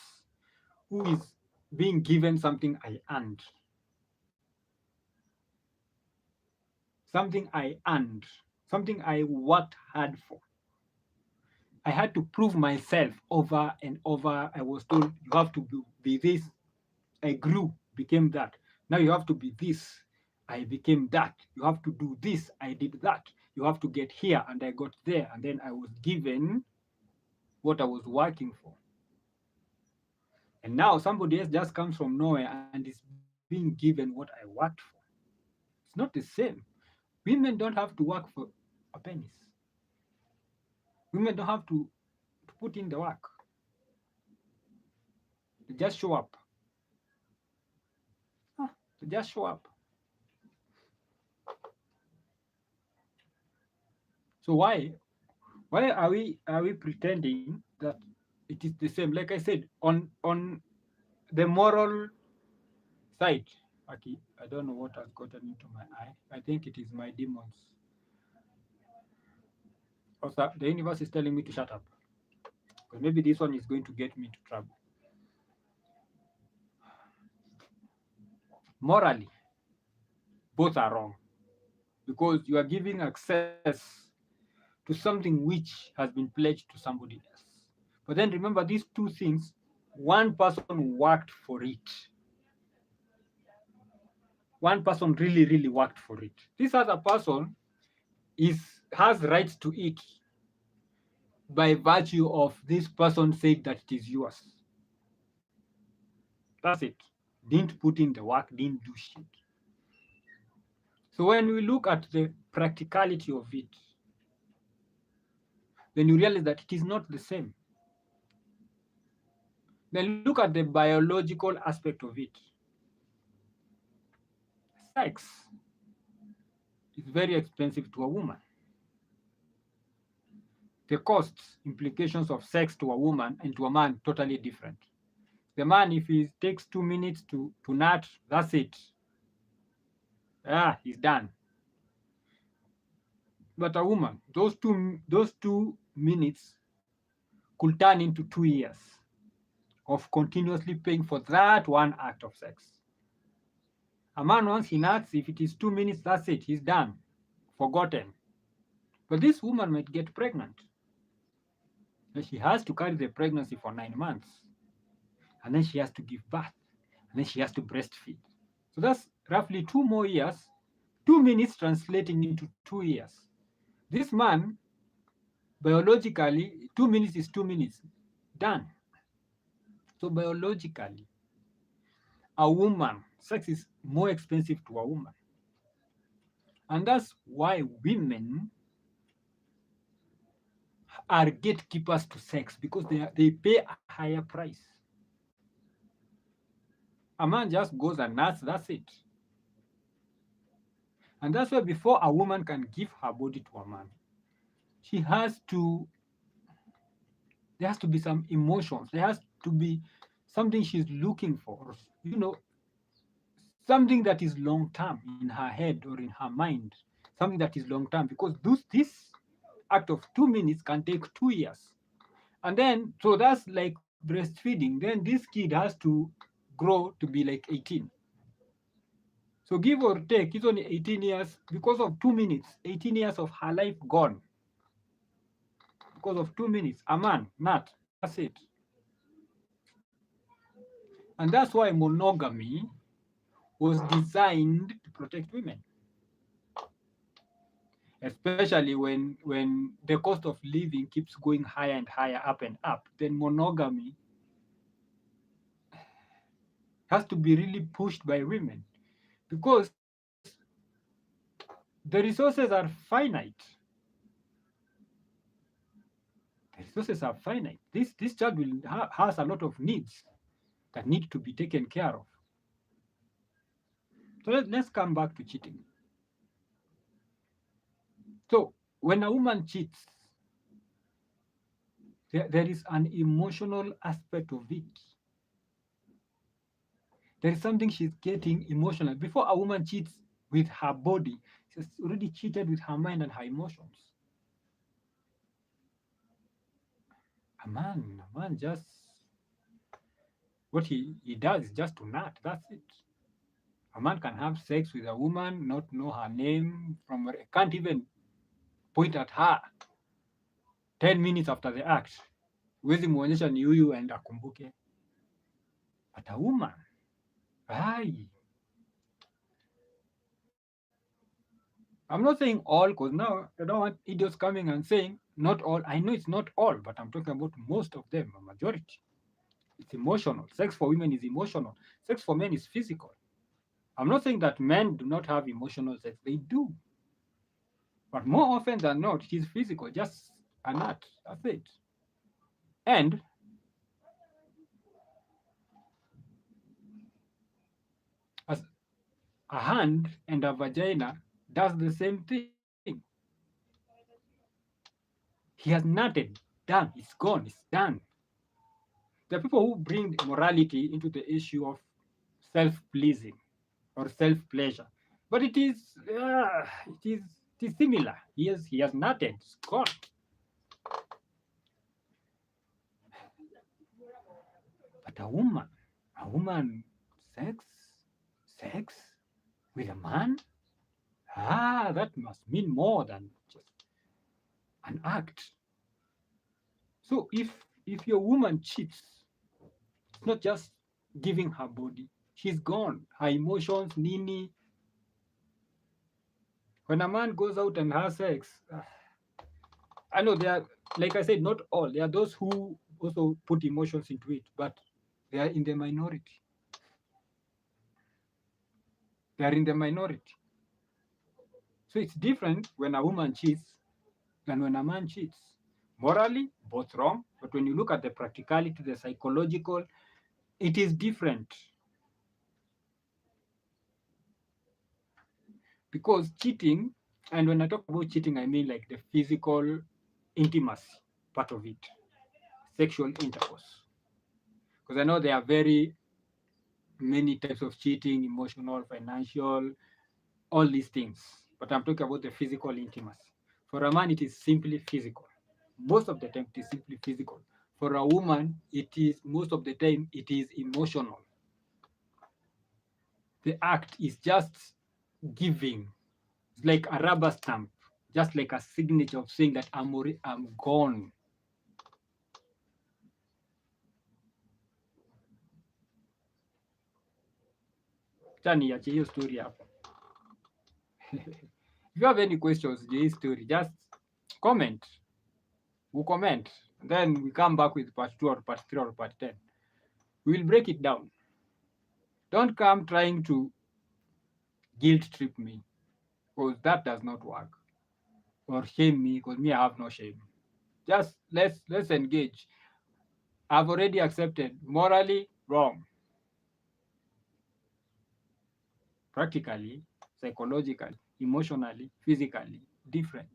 who is being given something I earned? Something I earned, something I worked hard for. I had to prove myself over and over. I was told you have to be this. I grew, became that. Now you have to be this. I became that. You have to do this. I did that. You have to get here, and I got there. And then I was given what I was working for. And now somebody else just comes from nowhere and is being given what I worked for. It's not the same. Women don't have to work for a pennies. Women don't have to put in the work. They just show up. They just show up. So why are we pretending that it is the same? Like I said, on the moral side, okay, I don't know what has gotten into my eye. I think it is my demons. Also, the universe is telling me to shut up. Because maybe this one is going to get me into trouble. Morally, both are wrong. Because you are giving access to something which has been pledged to somebody else. But then remember these two things, one person worked for it. One person really worked for it. This other person has rights to it by virtue of this person said that it is yours. That's it. Didn't put in the work, didn't do shit. So when we look at the practicality of it, then you realize that it is not the same. Then look at the biological aspect of it. Sex is very expensive to a woman. The costs, implications of sex to a woman and to a man, totally different. The man, if he takes 2 minutes to nut, that's it. He's done. But a woman, those two minutes could turn into 2 years of continuously paying for that one act of sex. A man, once he nuts, if it is 2 minutes, that's it. He's done, forgotten. But this woman might get pregnant. And she has to carry the pregnancy for 9 months. And then she has to give birth. And then she has to breastfeed. So that's roughly 2 more years. 2 minutes translating into 2 years. This man, biologically, 2 minutes is 2 minutes. Done. So biologically, a woman, sex is more expensive to a woman. And that's why women are gatekeepers to sex, because they pay a higher price. A man just goes and nuts, that's it. And that's why before a woman can give her body to a man, there has to be some emotions. There has to be something she's looking for, something that is long term in her head or in her mind, something that is long term, because this act of 2 minutes can take 2 years. And then, so that's like breastfeeding. Then this kid has to grow to be like 18. So give or take, it's only 18 years because of 2 minutes, 18 years of her life gone. Because of 2 minutes, a man, not, that's it. And that's why monogamy was designed to protect women. Especially when the cost of living keeps going higher and higher, up and up, then monogamy has to be really pushed by women, because the resources are finite. The resources are finite. This child has a lot of needs that need to be taken care of. So let's come back to cheating. So when a woman cheats, there is an emotional aspect of it. There is something she's getting emotional. Before a woman cheats, with her body. She's already cheated with her mind and her emotions. A man just what he does is just to nut. That's it. A man can have sex with a woman, not know her name, can't even point at her 10 minutes after the act. Huwezi muonyesha ni huyu and akumbuke. But a woman, ai, I'm not saying all, because now I don't want idiots coming and saying not all. I know it's not all, but I'm talking about most of them, a majority. It's emotional. Sex for women is emotional. Sex for men is physical. I'm not saying that men do not have emotional sex. They do. But more often than not, it is physical, just a nut. That's it. And as a hand and a vagina does the same thing. He has nutted, done, it's gone, it's done. There are people who bring morality into the issue of self-pleasing or self-pleasure, but it is similar. He has nutted, it's gone. But a woman, sex with a man, that must mean more than just an act. So if your woman cheats, it's not just giving her body. She's gone. Her emotions, nini. When a man goes out and has sex, I know there are, like I said, not all. There are those who also put emotions into it, but they are in the minority. They are in the minority. So it's different when a woman cheats than when a man cheats. Morally, both wrong, but when you look at the practicality, the psychological, it is different. Because cheating, and when I talk about cheating, I mean like the physical intimacy part of it, sexual intercourse. Because I know there are very many types of cheating, emotional, financial, all these things. But I'm talking about the physical intimacy. For a man, it is simply physical. Most of the time, it is simply physical. For a woman, it is most of the time it is emotional. The act is just giving. It's like a rubber stamp, just like a signature of saying that I'm gone. Niache hiyo story hapo. If you have any questions to this story, just comment. We'll comment. Then we come back with part 2 or part 3 or part 10. We'll break it down. Don't come trying to guilt trip me, because that does not work. Or shame me, because me, I have no shame. Just let's engage. I've already accepted morally wrong. Practically, psychologically, emotionally, physically, different.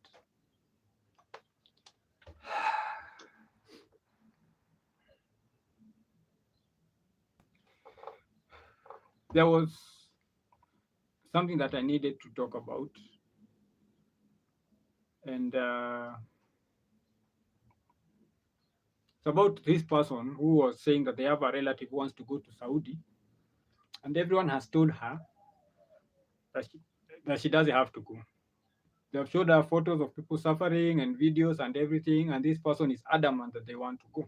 There was something that I needed to talk about, and it's about this person who was saying that they have a relative who wants to go to Saudi, and everyone has told her that she doesn't have to go. They have showed her photos of people suffering and videos and everything, and this person is adamant that they want to go.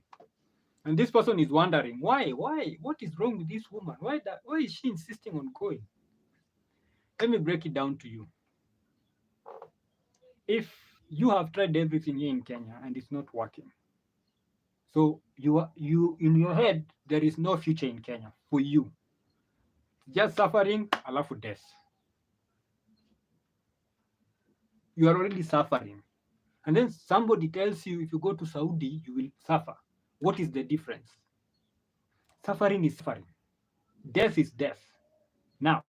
And this person is wondering why, what is wrong with this woman? Why is she insisting on going? Let me break it down to you. If you have tried everything here in Kenya and it's not working, so you in your head there is no future in Kenya for you. Just suffering, alafu death. You are already suffering. And then somebody tells you if you go to Saudi, you will suffer. What is the difference? Suffering is suffering. Death is death. Now,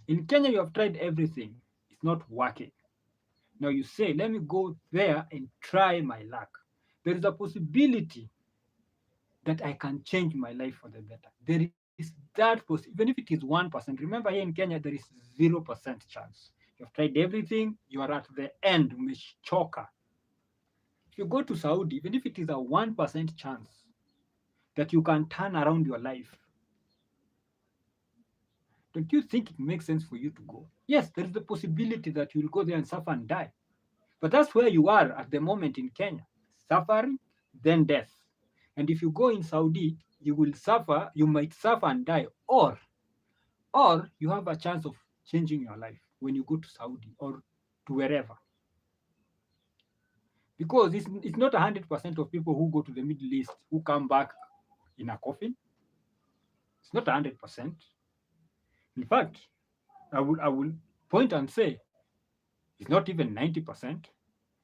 in Kenya, you have tried everything. It's not working. Now you say, let me go there and try my luck. There is a possibility that I can change my life for the better. There even if it is 1%, remember here in Kenya there is 0% chance. You've tried everything, you are at the end, umechoka. If you go to Saudi, even if it is a 1% chance that you can turn around your life, don't you think it makes sense for you to go? Yes, there is the possibility that you will go there and suffer and die. But that's where you are at the moment in Kenya. Suffering, then death. And if you go in Saudi, you will suffer, you might suffer and die, or you have a chance of changing your life when you go to Saudi or to wherever. Because it's not 100% of people who go to the Middle East who come back in a coffin. It's not 100%. In fact, I will point and say it's not even 90%.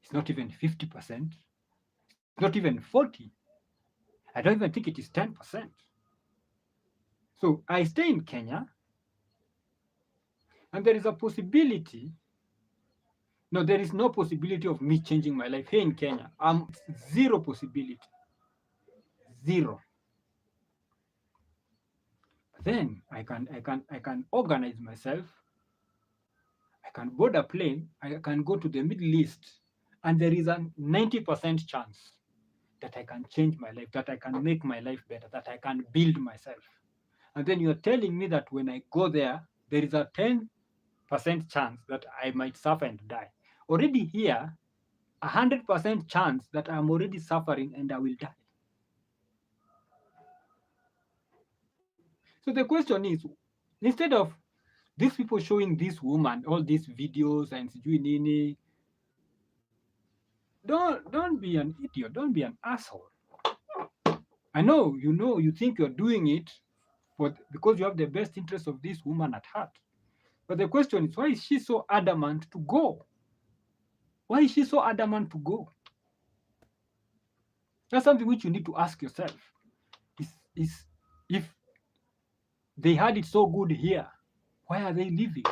It's not even 50%. It's not even 40. I don't even think it is 10%. So I stay in Kenya, and there is a possibility. No, there is no possibility of me changing my life here in Kenya. Zero possibility. Zero. Then I can organize myself. I can board a plane. I can go to the Middle East, and there is a 90% chance that I can change my life, that I can make my life better, that I can build myself. And then you're telling me that when I go there is a 10% chance that I might suffer and die. Already here, 100% chance that I'm already suffering and I will die. So the question is, instead of these people showing this woman all these videos and sijui nini, don't be an idiot, don't be an asshole. I know you think you're doing it because you have the best interest of this woman at heart. But the question is, why is she so adamant to go? Why is she so adamant to go? That's something which you need to ask yourself. Is if they had it so good here, why are they leaving?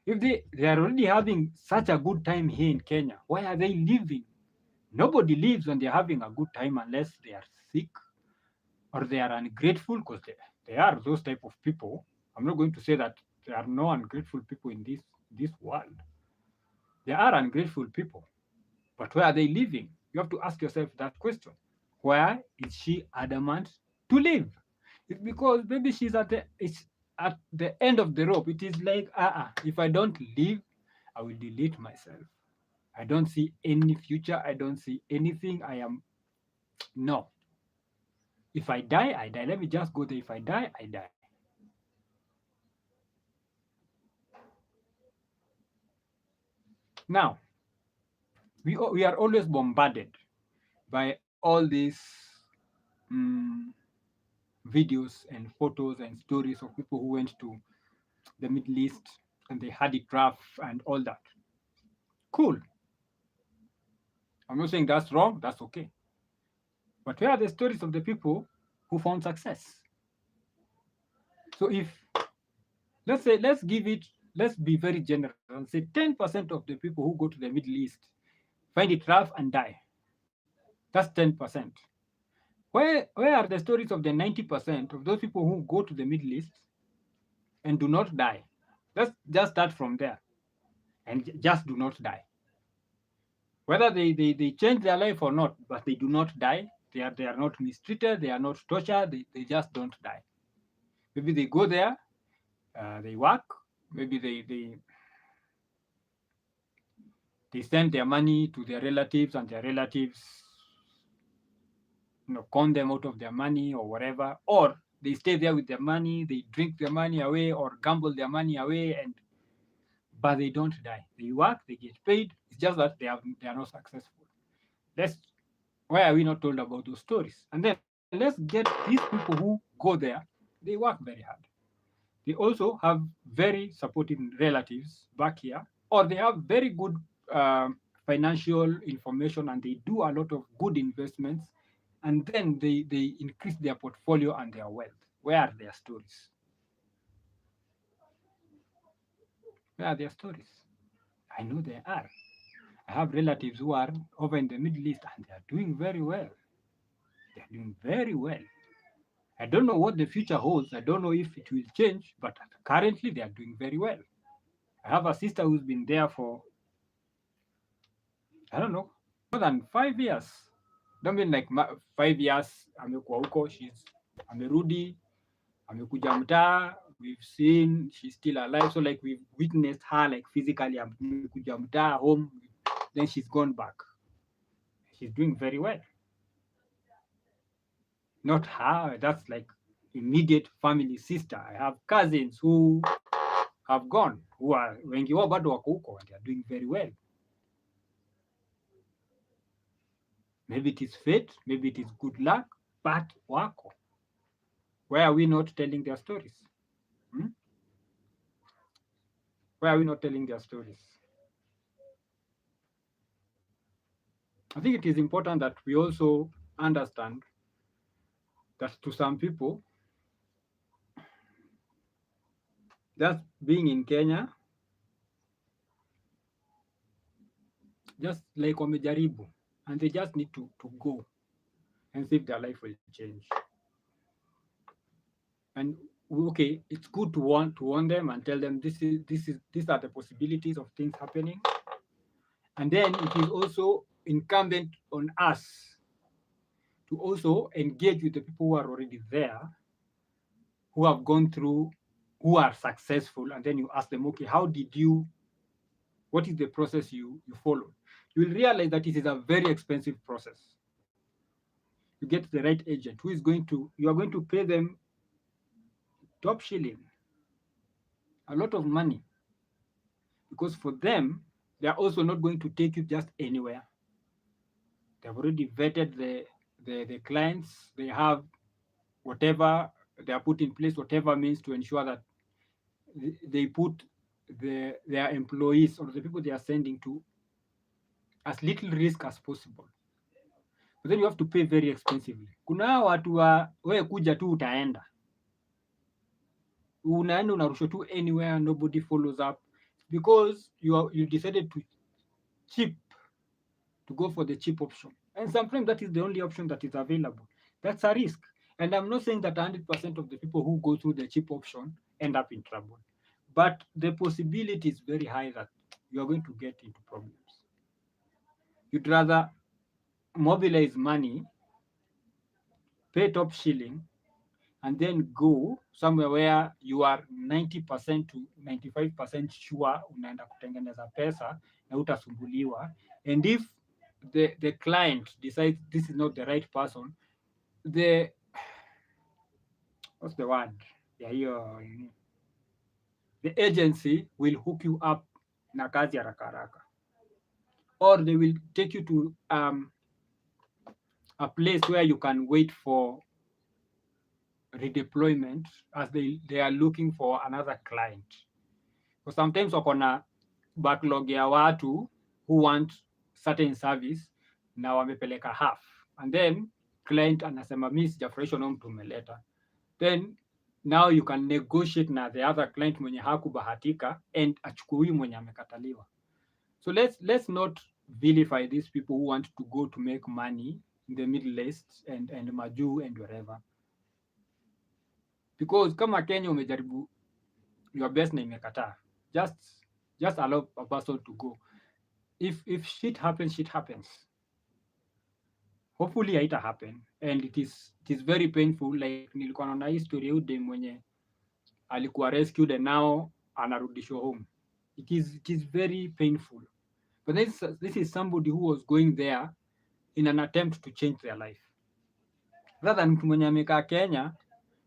If they are already having such a good time here in Kenya, why are they leaving? Nobody leaves when they're having a good time unless they are sick or they are ungrateful, because they are those type of people. I'm not going to say that there are no ungrateful people in this world. There are ungrateful people. But where are they living? You have to ask yourself that question. Why is she adamant to live? It's because maybe it's at the end of the rope. It is like, if I don't live, I will delete myself. I don't see any future. I don't see anything. No. If I die, I die. Let me just go there. If I die, I die. Now, we are always bombarded by all these videos and photos and stories of people who went to the Middle East and they had it rough and all that. Cool. I'm not saying that's wrong, that's okay. But where are the stories of the people who found success? So if, let's be very general and say 10% of the people who go to the Middle East find it rough and die. That's 10%. Where are the stories of the 90% of those people who go to the Middle East and do not die? Let's just start from there and just do not die. Whether they change their life or not, but they do not die. They are not mistreated, they are not tortured, they just don't die. Maybe they go there, they work, maybe they send their money to their relatives and their relatives con them out of their money or whatever, or they stay there with their money, they drink their money away or gamble their money away, but they don't die. They work, they get paid. It's just that they are not successful. Why are we not told about those stories? And then let's get these people who go there, they work very hard. They also have very supportive relatives back here, or they have very good financial information and they do a lot of good investments, and then they increase their portfolio and their wealth. Where are their stories? Where are their stories? I know they are. I have relatives who are over in the Middle East and they are doing very well. They are doing very well. I don't know what the future holds. I don't know if it will change, but currently they are doing very well. I have a sister who's been there for, I don't know, more than 5 years. Don't mean like 5 years amekuwa huko, amerudi, amekuja mtaa, we've seen she's still alive, so like we've witnessed her like physically, amekuja mtaa home, then she's gone back. She's doing very well. Not her, that's like immediate family sister. I have cousins who have gone, who are wengi wao bado wako huko and they are doing very well. Maybe it is fate, maybe it is good luck, but wako. Why are we not telling their stories? Hmm? Why are we not telling their stories? I think it is important that we also understand that to some people, just being in Kenya, just like wamejaribu, and they just need to go and see if their life will change. And okay, it's good to warn them and tell them these are the possibilities of things happening. And then it is also incumbent on us to also engage with the people who are already there, who have gone through, who are successful, and then you ask them, okay, what is the process you follow? You will realize that it is a very expensive process. You get the right agent who is you are going to pay them top shilling, a lot of money, because for them, they are also not going to take you just anywhere. They have already vetted the clients. They have whatever they are put in place, whatever means to ensure that they put their employees or the people they are sending to as little risk as possible. But then you have to pay very expensively. Kuna watu wewe kuja tu utaenda. Unaenda unarushwa tu anywhere, nobody follows up because you decided to go for the cheap option. And sometimes that is the only option that is available. That's a risk. And I'm not saying that 100% of the people who go through the cheap option end up in trouble. But the possibility is very high that you are going to get into problems. You'd rather mobilize money, pay top shilling, and then go somewhere where you are 90% to 95% sure unaenda kutengeneza pesa na utasumbuliwa. And if the client decides this is not the right person, what's the word? The agency will hook you up na kazi haraka haraka. Or they will take you to a place where you can wait for redeployment as they are looking for another client. So sometimes wako na backlog ya watu who want certain service na wamepeleka half, and then client anasema mi sijafurahishwa na mtu umeleta, then now you can negotiate na the other client mwenye hakubahatika and achukue huyu mwenye amekataliwa. So let's not vilify these people who want to go to make money in the Middle East and Majuu and wherever, because kama Kenya umejaribu your best na imekataa, just allow a person to go. If shit happens, hopefully haita happen, and it is very painful. Like nilikuwa naona history ya dem mwenye alikuwa rescued and now anarudishwa home. It is very painful, but this is somebody who was going there in an attempt to change their life, rather than mtu mwenye amekaa Kenya.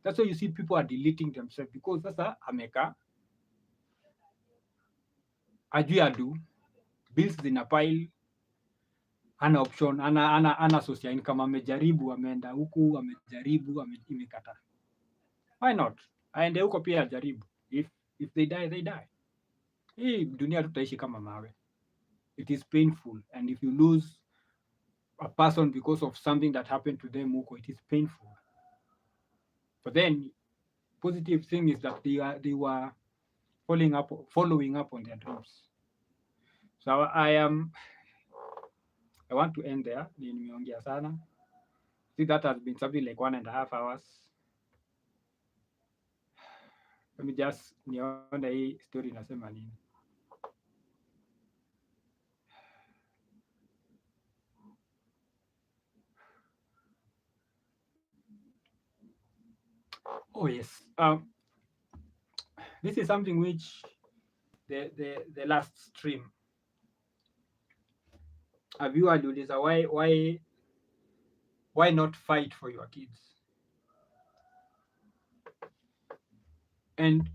That's why you see people are deleting themselves, because sasa amekaa ajui adu, bills zina pile, ana option, ana source ya income, amejaribu, ameenda huku, amejaribu, imekataa. Why not? Aende huko pia ajaribu. If they die, they die. Hii dunia tutaishi kama mawe. It is painful, and if you lose a person because of something that happened to them huko, it is painful. But then positive thing is that they were following up on their dreams. So I want to end there. Nimeongea sana. See, that has been something like 1.5 hours. Let me just nione hii story inasema nini. Oh yes. This is something which the last stream a viewer aliuliza why not fight for your kids, and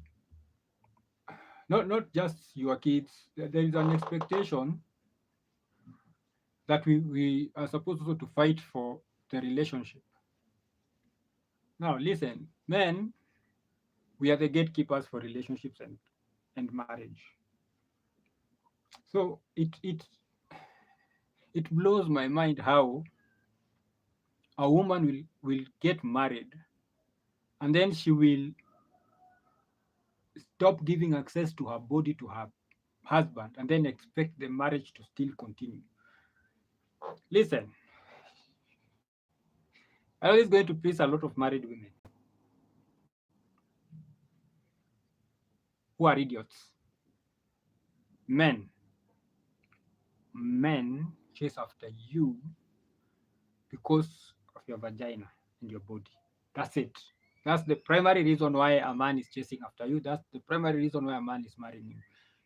not just your kids. There is an expectation that we are supposed also to fight for the relationship. Now listen, men, we are the gatekeepers for relationships and marriage. So it blows my mind how a woman will get married and then she will stop giving access to her body to her husband and then expect the marriage to still continue. Listen, I know this is going to piss a lot of married women who are idiots. Men chase after you because of your vagina and your body. That's it. That's the primary reason why a man is chasing after you. That's the primary reason why a man is marrying you.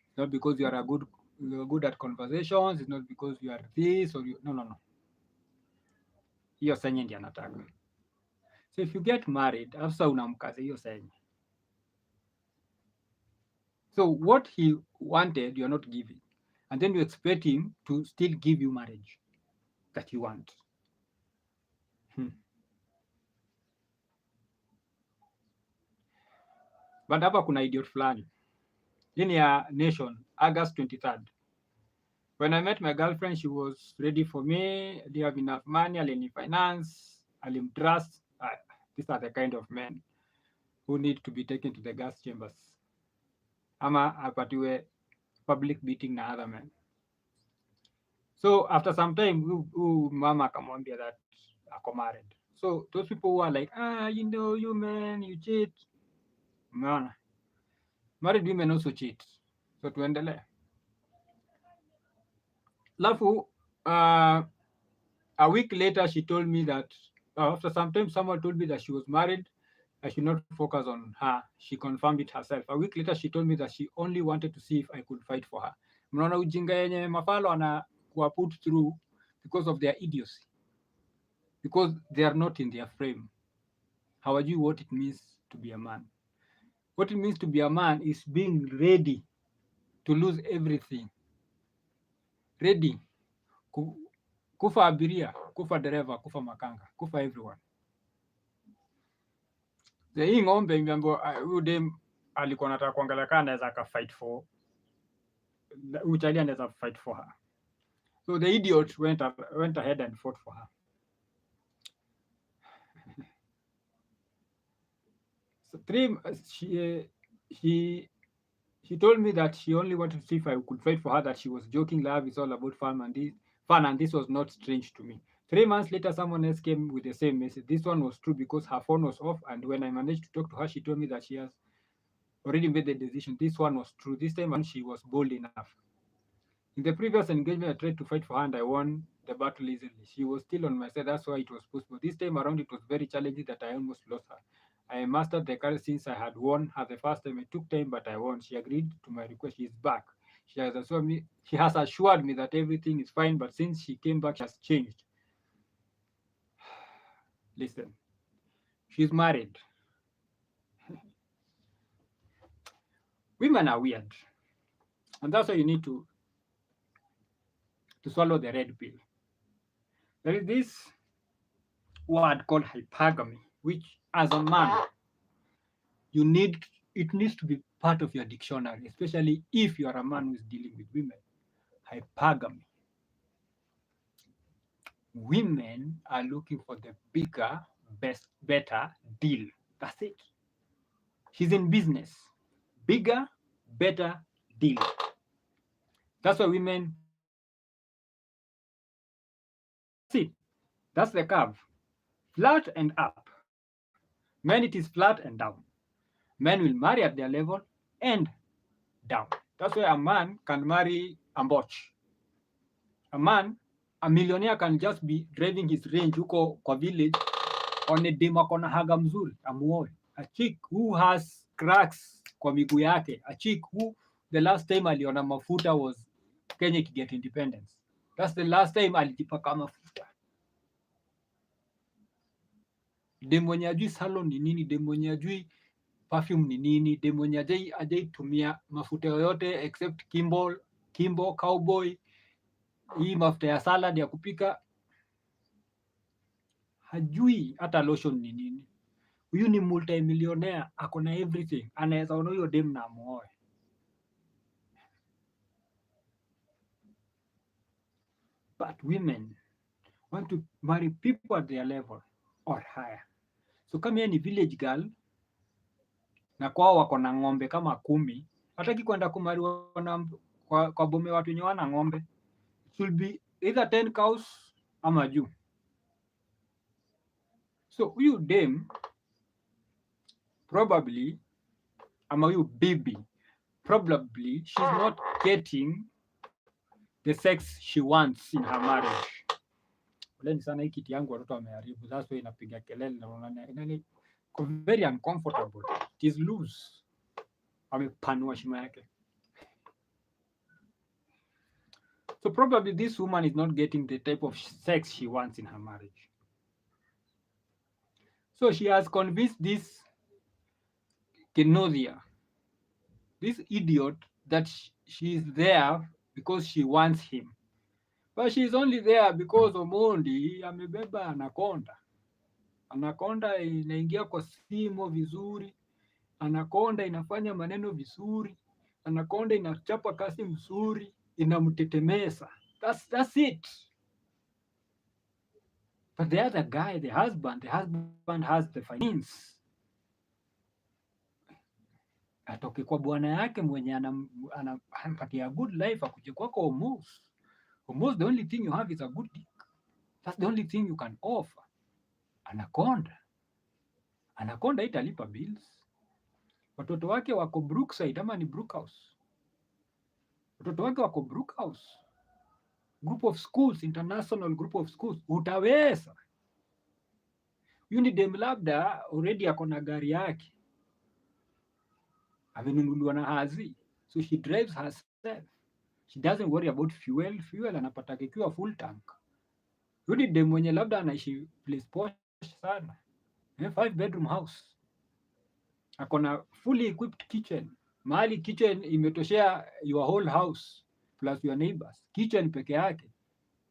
It's not because you're good at conversations. It's not because you are this or you, no. Hiyo senye ndiyo anataka. So if you get married, after unamkaza hiyo senye. So what he wanted, you're not giving. And then you expect him to still give you marriage that you want. But hapa kuna idiot fulani. Hii ni ya Nation, August 23rd. When I met my girlfriend, she was ready for me. I didn't have enough money, alini finance, alimtrust. These are the kind of men who need to be taken to the gas chambers. Ama apatiwe public beating na other men. So after some time, mama akamwambia that ako married. So those people who are like, you men, you cheat. Umeona? Married women also cheat. So tuendelee. Alafu a week later she told me that after some time someone told me that she was married, I should not focus on her. She confirmed it herself. A week later she told me that she only wanted to see if I could fight for her. Mnaona ujinga yenye mafalo anakuwa put through because of their idiocy, because they are not in their frame. Hawajui what it means to be a man. What it means to be a man is being ready to lose everything, ready kufa abiria, kufa dereva, kufa makanga, kufa everyone. Hii ng'ombe imeambiwa huyu dem alikuwa anataka kuangalia kama anaweza akafight for uchali, anaweza fight for her. So the idiot went ahead and fought for her. So she told me that she only wanted to see if I could fight for her, that she was joking. Love is all about fun, and this was not strange to me. 3 months later, someone else came with the same message. This one was true because her phone was off, and when I managed to talk to her, she told me that she has already made the decision. This one was true. This time she was bold enough. In the previous engagement, I tried to fight for her and I won the battle easily. She was still on my side. That's why it was possible. This time around, it was very challenging that I almost lost her. I mastered the courage since I had won her the first time. It took time, but I won. She agreed to my request. She is back. She has assured me that everything is fine, but since she came back, she has changed. Listen, she's married. Women are weird. And that's why you need to swallow the red pill. There is this word called hypergamy, which as a man, it needs to be part of your dictionary, especially if you are a man who is dealing with women. Hypergamy. Women are looking for the bigger, better deal. That's it. She's in business. Bigger, better deal. That's why women. That's it. That's the curve. Flat and up. Men, it is flat and down. Men will marry at their level and down. That's why a man can marry a mboch. A man, a millionaire can just be driving his range huko kwa village on a dem akona haga mzuri, amuoe. A chick who has cracks kwa miguu yake, a chick who the last time aliona mafuta was Kenya get independence. That's the last time alijipaka mafuta. Dem mwenye ajui salon ni nini, dem mwenye ajui perfume ni nini, dem mwenye ajai tumia mafuta yoyote except Kimbo, Cowboy, hii mafuta ya salad ya kupika, hajui hata lotion ni nini. Huyu ni multimillionaire, ako na everything, anaweza ona huyo dem na amuoe. But women want to marry people at their level or higher. So kama yeye ni village girl na kwao wako na ng'ombe kama 10, hataki kwenda kumariwa kwa bome watu wenye wana ng'ombe. It will be either 10 cows ama juu. So huyu dem probably, ama huyu bibi probably, she's not getting the sex she wants in her marriage. Poleni sana, hii kiti yangu watoto wameharibu, that's why inapiga kelele na unaona very uncomfortable. It is loose. Amepanua shima yake. So probably this woman is not getting the type of sex she wants in her marriage. So she has convinced this Kenodia, this idiot, that she is there because she wants him. But she is only there because Omondi amebeba anakonda. Anakonda inaingia kwa simo vizuri. Anakonda inafanya maneno vizuri. Anakonda inachapa kasi mzuri, inamtetemesa. That's it. But the other guy, the husband has the finance. Atoke kwa bwana yake mwenye anampatia good life, akuje kwako almost the only thing you have is a good dick. That's the only thing you can offer. Anakonda italipa bills. Watoto wake wako Brookside ama ni Brookhouse. Watoto wake wako Brookhouse. Group of schools, international group of schools. Utaweza. Huyu ni dem labda already ako na gari yake. Amenunuliwa na hazi. So she drives herself. She doesn't worry about fuel. Fuel anapata kikiwa full tank. Huyu ni dem mwenye labda anaishi place posh sana. 5-bedroom house. Akona fully equipped kitchen. Mahali kitchen imetoshea your whole house plus your neighbors. Kitchen peke yake.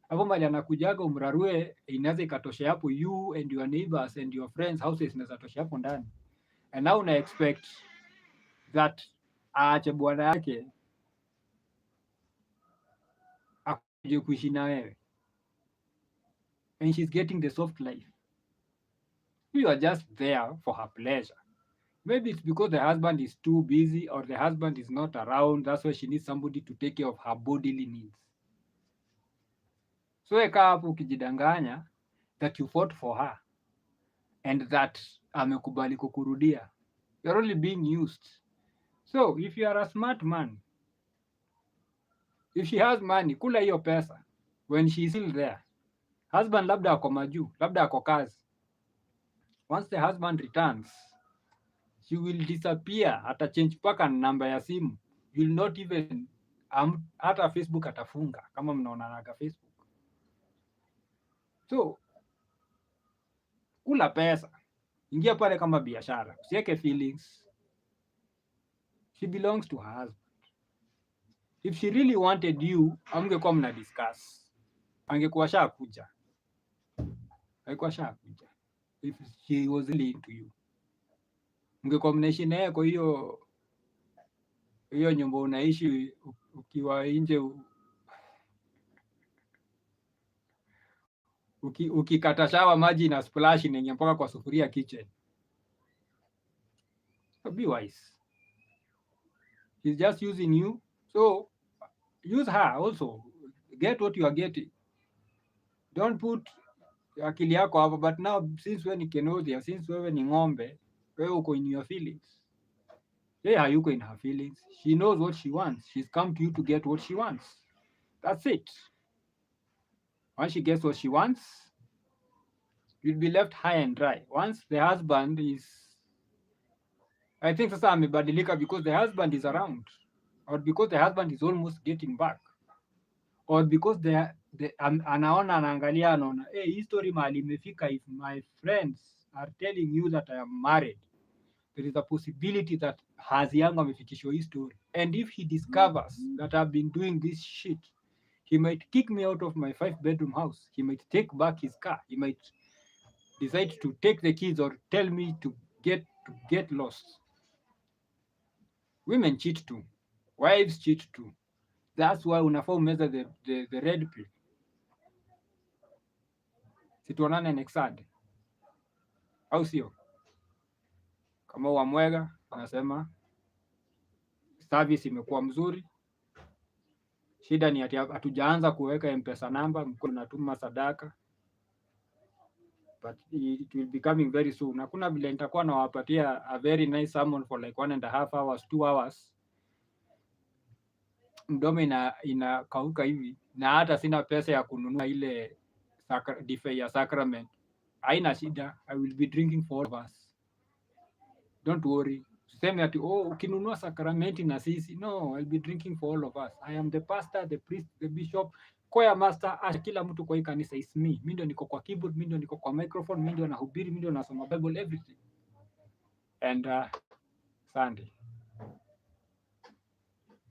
Hapo mali anakujaga umrarue, inaweza ikatoshea hapo you and your neighbors and your friends houses, inaweza toshea hapo ndani. And now una expect that aache bwana yake akuje kuishi na wewe. And she's getting the soft life. You are just there for her pleasure. Maybe it's because the husband is too busy or the husband is not around. That's why she needs somebody to take care of her bodily needs. So eka hapo ukijidanganya that you fought for her and that amekubali kukurudia. You're only being used. So if you are a smart man, if she has money, kula hiyo pesa when she is still there. Husband labda ako majuu, labda ako kazi. Once the husband returns, she will disappear. Ata change paka namba ya simu. You will not even hata Facebook atafunga kama mnaonanaga Facebook. So kula pesa, ingia pale kama biashara, usiweke feelings. She belongs to her husband. If she really wanted you, amngekuwa mna discuss. Angekuwa shakuja. Haikuwa shakuja. If she was really into you, mngekuwa mnaishi naye kwa hiyo nyumba unaishi ukiwa nje, ukikata shawa maji na splash inaingia mpaka kwa sufuria kitchen. So be wise. She's just using you. So use her also. Get what you are getting. Don't put akili yako hapo. But now since wewe ni Kenodia, since wewe ni ng'ombe, wewe uko in your feelings. Yeye hayuko in her feelings. She knows what she wants. She's come to you to get what she wants. That's it. Once she gets what she wants, you'll be left high and dry. Once the husband is, I think sasa amebadilika because the husband is around, or because the husband is almost getting back, or because anaona anaangalia anaona hii story mahali imefika. If my friends are telling you that I am married, there is a possibility that hazi yangu amefikishwa hii story, and if he discovers that I've been doing this shit, he might kick me out of my 5-bedroom house. He might take back his car. He might decide to take the keys or tell me to get lost. Women cheat too. Wives cheat too. That's why unafaa umeza the red pill. Situonane next Sunday, au sio? Kama wa Mwega anasema service imekuwa mzuri, shida ni ati hatujaanza kuweka M-Pesa namba, mko natuma sadaka, but it will be coming very soon. Hakuna vile nitakuwa nawapatia a very nice sermon for like 1.5 hours 2 hours, mdomo inakauka hivi, na hata sina pesa ya kununua ile divai ya sacrament. Haina shida, I will be drinking for all of us. Don't worry. Usiseme ati ukinunua sakramenti na sisi. No, I'll be drinking for all of us. I am the pastor, the priest, the bishop, choir master, kila mtu kwa hii kanisa is me. Mimi ndio niko kwa keyboard, mimi ndio niko kwa microphone, mimi ndio nahubiri, mimi ndio nasoma Bible, everything. And Sunday.